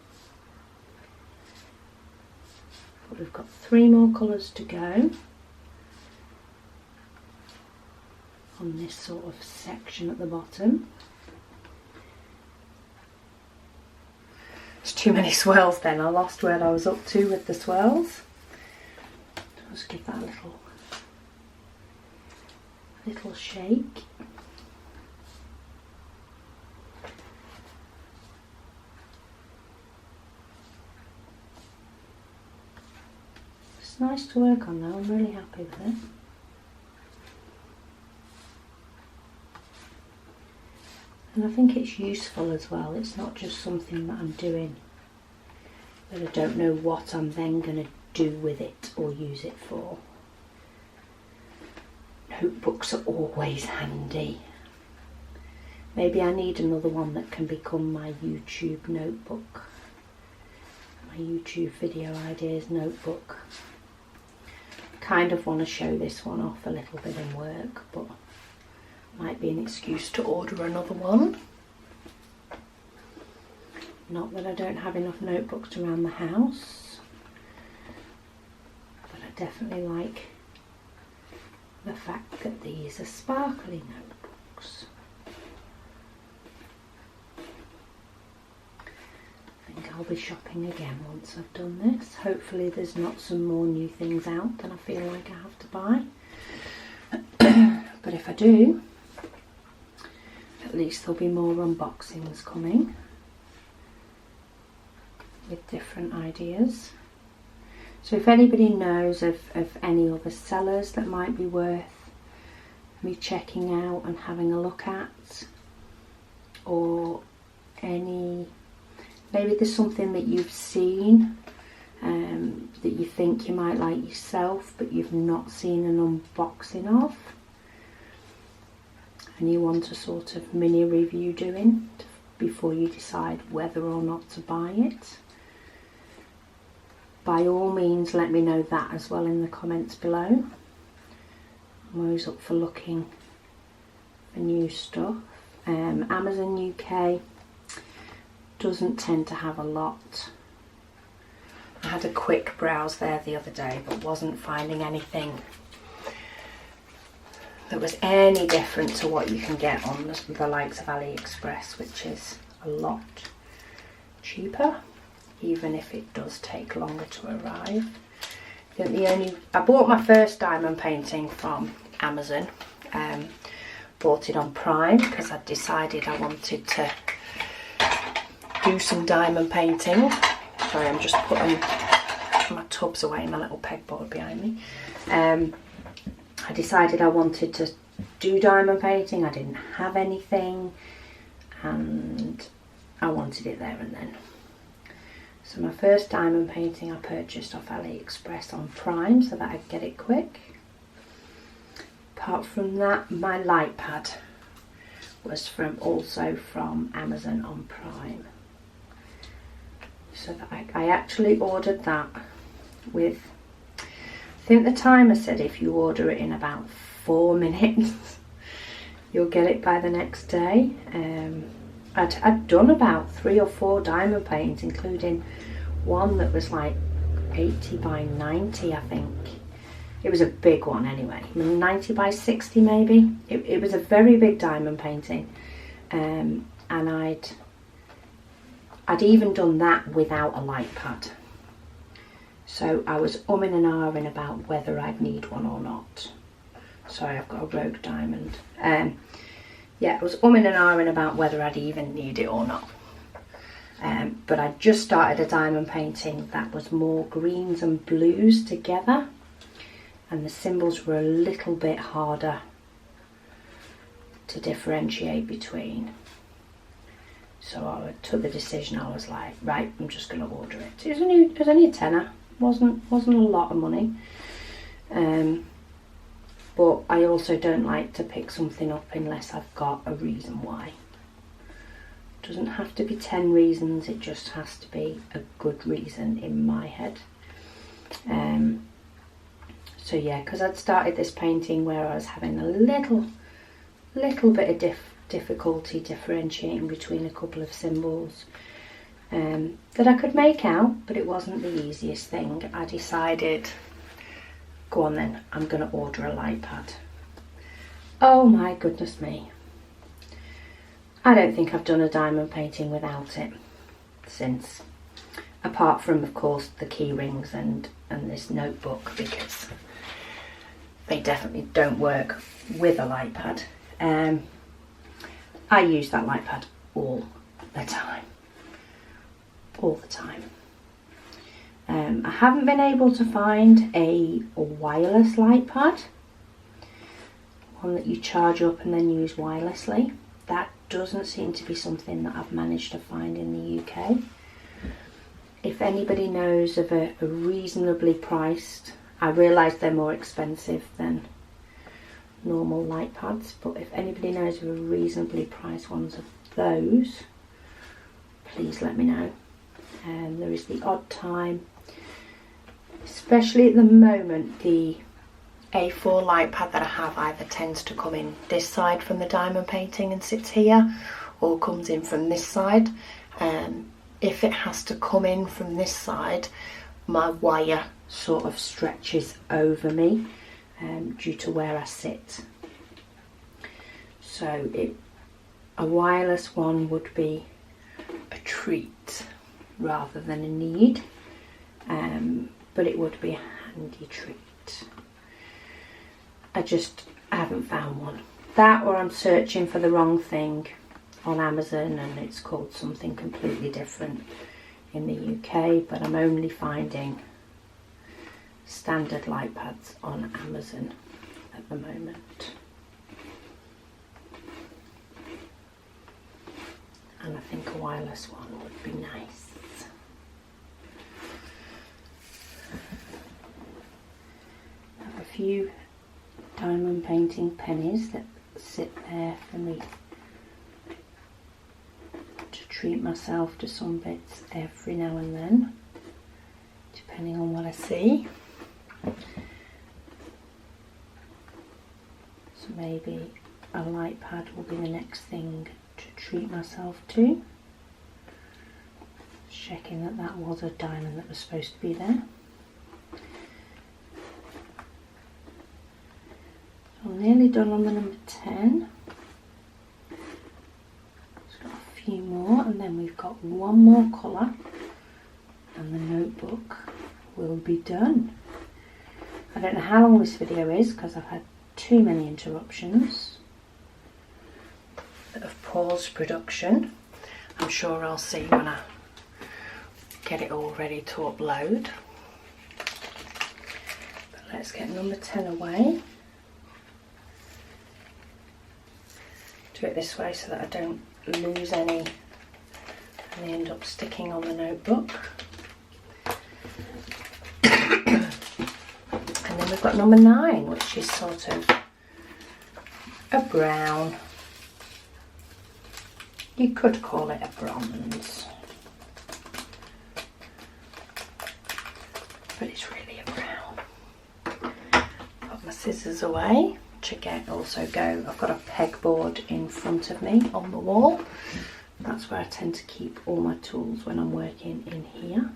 But we've got 3 more colours to go on this sort of section at the bottom. There's too many swirls then, I lost where I was up to with the swirls. Just give that a little shake. It's nice to work on though, I'm really happy with it. And I think it's useful as well, it's not just something that I'm doing that I don't know what I'm then going to do with it or use it for. Notebooks are always handy. Maybe I need another one that can become my YouTube notebook. My YouTube video ideas notebook. Kind of want to show this one off a little bit in work, but might be an excuse to order another one. Not that I don't have enough notebooks around the house, but I definitely like the fact that these are sparkly notebooks. I think I'll be shopping again once I've done this. Hopefully there's not some more new things out that I feel like I have to buy. But if I do, at least there'll be more unboxings coming with different ideas. So if anybody knows of any other sellers that might be worth me checking out and having a look at, or maybe there's something that you've seen that you think you might like yourself but you've not seen an unboxing of, and you want a sort of mini review doing before you decide whether or not to buy it, by all means let me know that as well in the comments below. I'm always up for looking for new stuff. Amazon UK doesn't tend to have a lot. I had a quick browse there the other day but wasn't finding anything that was any different to what you can get on the likes of AliExpress, which is a lot cheaper, even if it does take longer to arrive. I think I bought my first diamond painting from Amazon. Bought it on Prime because I decided I wanted to do some diamond painting. Sorry, I'm just putting my tubs away, my little pegboard behind me. I decided I wanted to do diamond painting. I didn't have anything and I wanted it there and then. So my first diamond painting I purchased off AliExpress on Prime so that I could get it quick. Apart from that, my light pad was also from Amazon on Prime. So that I actually ordered that with, I think the timer said if you order it in about 4 minutes, you'll get it by the next day. I'd done about 3 or 4 diamond paintings, including one that was like 80 by 90, I think. It was a big one anyway, 90 by 60 maybe. It was a very big diamond painting, and I'd even done that without a light pad. So I was umming and ahhing about whether I'd need one or not. Sorry, I've got a rogue diamond. Yeah, I was umming and ahhing about whether I'd even need it or not. But I just started a diamond painting that was more greens and blues together, and the symbols were a little bit harder to differentiate between. So I took the decision. I was like, right, I'm just going to order it. It was only a tenner. Wasn't a lot of money. But I also don't like to pick something up unless I've got a reason why. It doesn't have to be 10 reasons, it just has to be a good reason in my head. So yeah, because I'd started this painting where I was having a little bit of difficulty differentiating between a couple of symbols that I could make out, but it wasn't the easiest thing. I decided, go on then, I'm going to order a light pad. Oh my goodness me. I don't think I've done a diamond painting without it since apart from of course the key rings and this notebook, because they definitely don't work with a light pad. I use that light pad all the time. I haven't been able to find a wireless light pad, one that you charge up and then use wirelessly. That doesn't seem to be something that I've managed to find in the UK. If anybody knows of a reasonably priced, I realise they're more expensive than normal light pads, but if anybody knows of a reasonably priced ones of those, please let me know. There is the odd time, especially at the moment, the A4 light pad that I have either tends to come in this side from the diamond painting and sits here, or comes in from this side. If it has to come in from this side, my wire sort of stretches over me due to where I sit. So a wireless one would be a treat rather than a need, but it would be a handy treat. I haven't found one. That, or I'm searching for the wrong thing on Amazon and it's called something completely different in the UK, but I'm only finding standard light pads on Amazon at the moment. And I think a wireless one would be nice. I have a few diamond painting pennies that sit there for me to treat myself to some bits every now and then, depending on what I see. So maybe a light pad will be the next thing to treat myself to. Checking that was a diamond that was supposed to be there. So I'm nearly done on the number 10. Just got a few more, and then we've got one more colour and the notebook will be done. I don't know how long this video is because I've had too many interruptions that have paused production. I'm sure I'll see when I get it all ready to upload. But let's get number 10 away. Do it this way so that I don't lose any and they end up sticking on the notebook. And then we've got number 9, which is sort of a brown. You could call it a bronze, but it's really a brown. Put my scissors away, which again also go, I've got a pegboard in front of me on the wall. That's where I tend to keep all my tools when I'm working in here.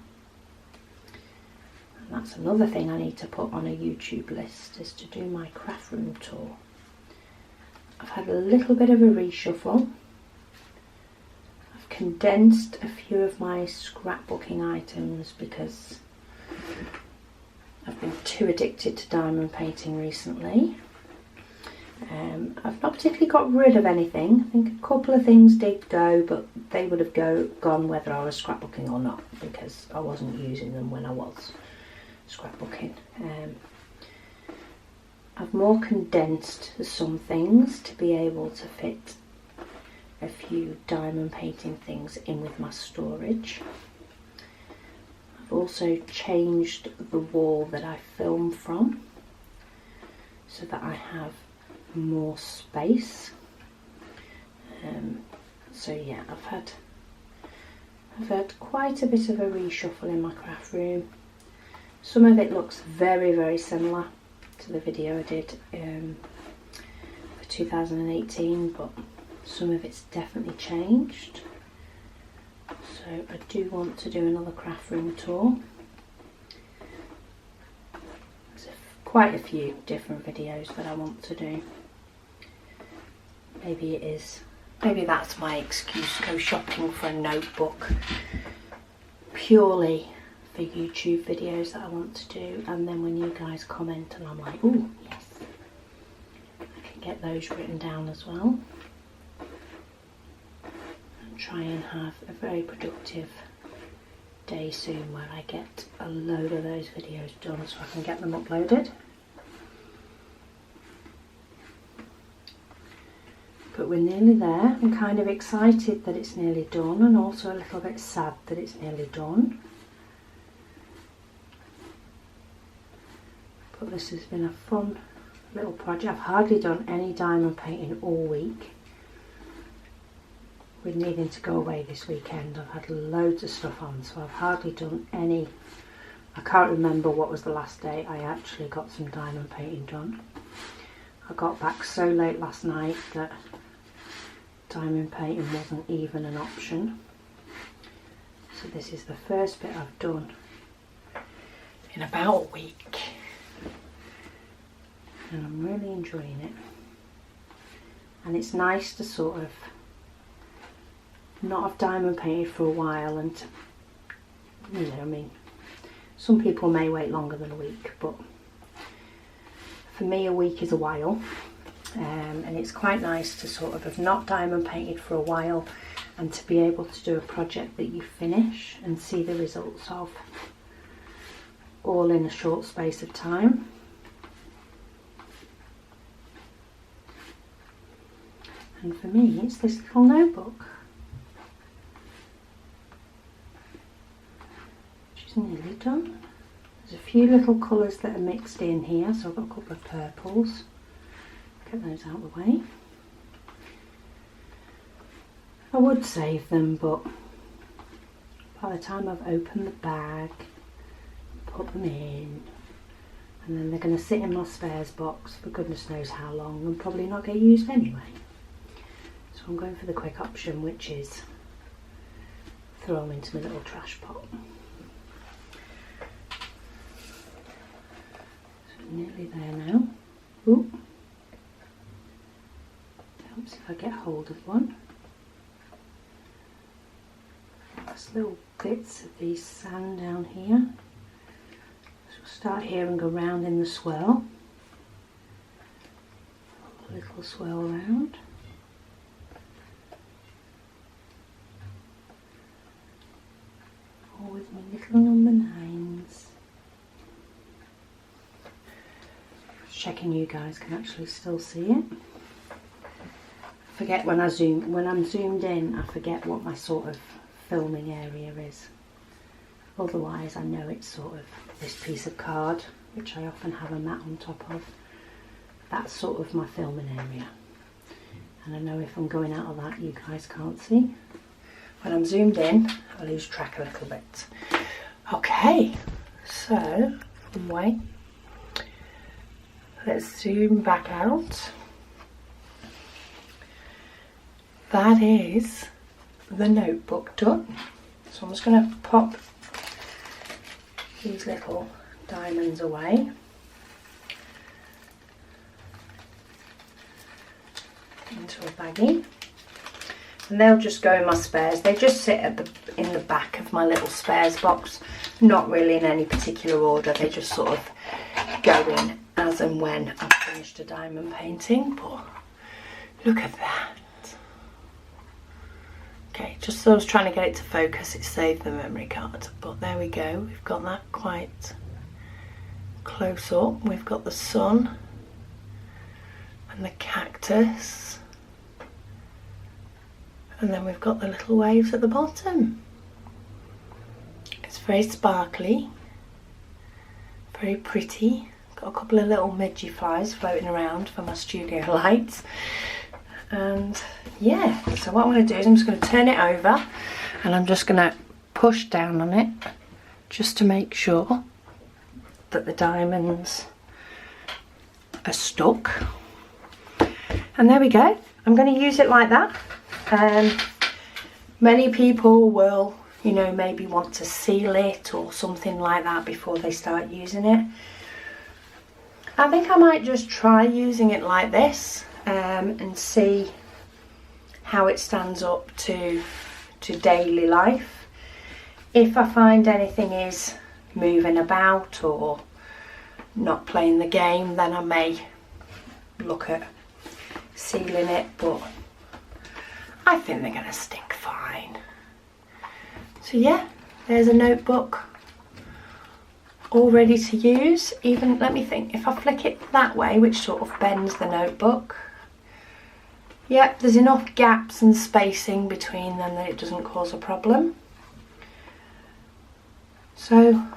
And that's another thing I need to put on a YouTube list, is to do my craft room tour. I've had a little bit of a reshuffle. I've condensed a few of my scrapbooking items because I've been too addicted to diamond painting recently. I've not particularly got rid of anything. I think a couple of things did go, but they would have gone whether I was scrapbooking or not, because I wasn't using them when I was scrapbooking. I've more condensed some things to be able to fit a few diamond painting things in with my storage. I've also changed the wall that I film from so that I have more space. So yeah, I've had quite a bit of a reshuffle in my craft room. Some of it looks very, very similar to the video I did for 2018, but some of it's definitely changed. So I do want to do another craft room tour. There's quite a few different videos that I want to do. Maybe that's my excuse, go shopping for a notebook purely for YouTube videos that I want to do, and then when you guys comment and I'm like, oh yes, I can get those written down as well, and try and have a very productive day soon where I get a load of those videos done so I can get them uploaded. But we're nearly there. I'm kind of excited that it's nearly done, and also a little bit sad that it's nearly done. But this has been a fun little project. I've hardly done any diamond painting all week. With needing to go away this weekend, I've had loads of stuff on, so I've hardly done any. I can't remember what was the last day I actually got some diamond painting done. I got back so late last night that diamond painting wasn't even an option. So this is the first bit I've done in about a week, and I'm really enjoying it. And it's nice to sort of not have diamond painted for a while, and to, you know, I mean, some people may wait longer than a week, but for me a week is a while. And it's quite nice to sort of have not diamond painted for a while and to be able to do a project that you finish and see the results of all in a short space of time. And for me, it's this little notebook, which is nearly done. There's a few little colours that are mixed in here, so I've got a couple of purples. Get those out of the way. I would save them, but by the time I've opened the bag, put them in, and then they're going to sit in my spares box for goodness knows how long and probably not get used anyway. So I'm going for the quick option, which is throw them into my little trash pot. So nearly there now. Ooh. Helps if I get hold of one. There's little bits of these sand down here. So we'll start here and go round in the swirl. A little swirl round. All with my little number 9s. Checking you guys can actually still see it. Forget when I'm zoomed in, I forget what my sort of filming area is. Otherwise I know it's sort of this piece of card, which I often have a mat on top of. That's sort of my filming area. And I know if I'm going out of that, you guys can't see. When I'm zoomed in, I lose track a little bit. Okay, so wait. Let's zoom back out. That is the notebook done. So I'm just going to pop these little diamonds away. Into a baggie. And they'll just go in my spares. They just sit in the back of my little spares box. Not really in any particular order. They just sort of go in as and when I've finished a diamond painting. But look at that. Okay, just so I was trying to get it to focus, it saved the memory card. But there we go, we've got that quite close up. We've got the sun and the cactus. And then we've got the little waves at the bottom. It's very sparkly, very pretty. Got a couple of little midgy flies floating around for my studio lights. And yeah, so what I'm going to do is I'm just going to turn it over and I'm just going to push down on it just to make sure that the diamonds are stuck. And there we go. I'm going to use it like that. Many people will, you know, maybe want to seal it or something like that before they start using it. I think I might just try using it like this. And see how it stands up to daily life. If I find anything is moving about or not playing the game, then I may look at sealing it, but I think they're going to stick fine. So yeah, there's a notebook all ready to use. Even, let me think, if I flick it that way, which sort of bends the notebook, yep, there's enough gaps and spacing between them that it doesn't cause a problem. So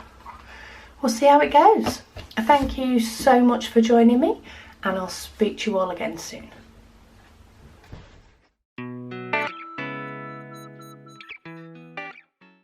we'll see how it goes. Thank you so much for joining me, and I'll speak to you all again soon.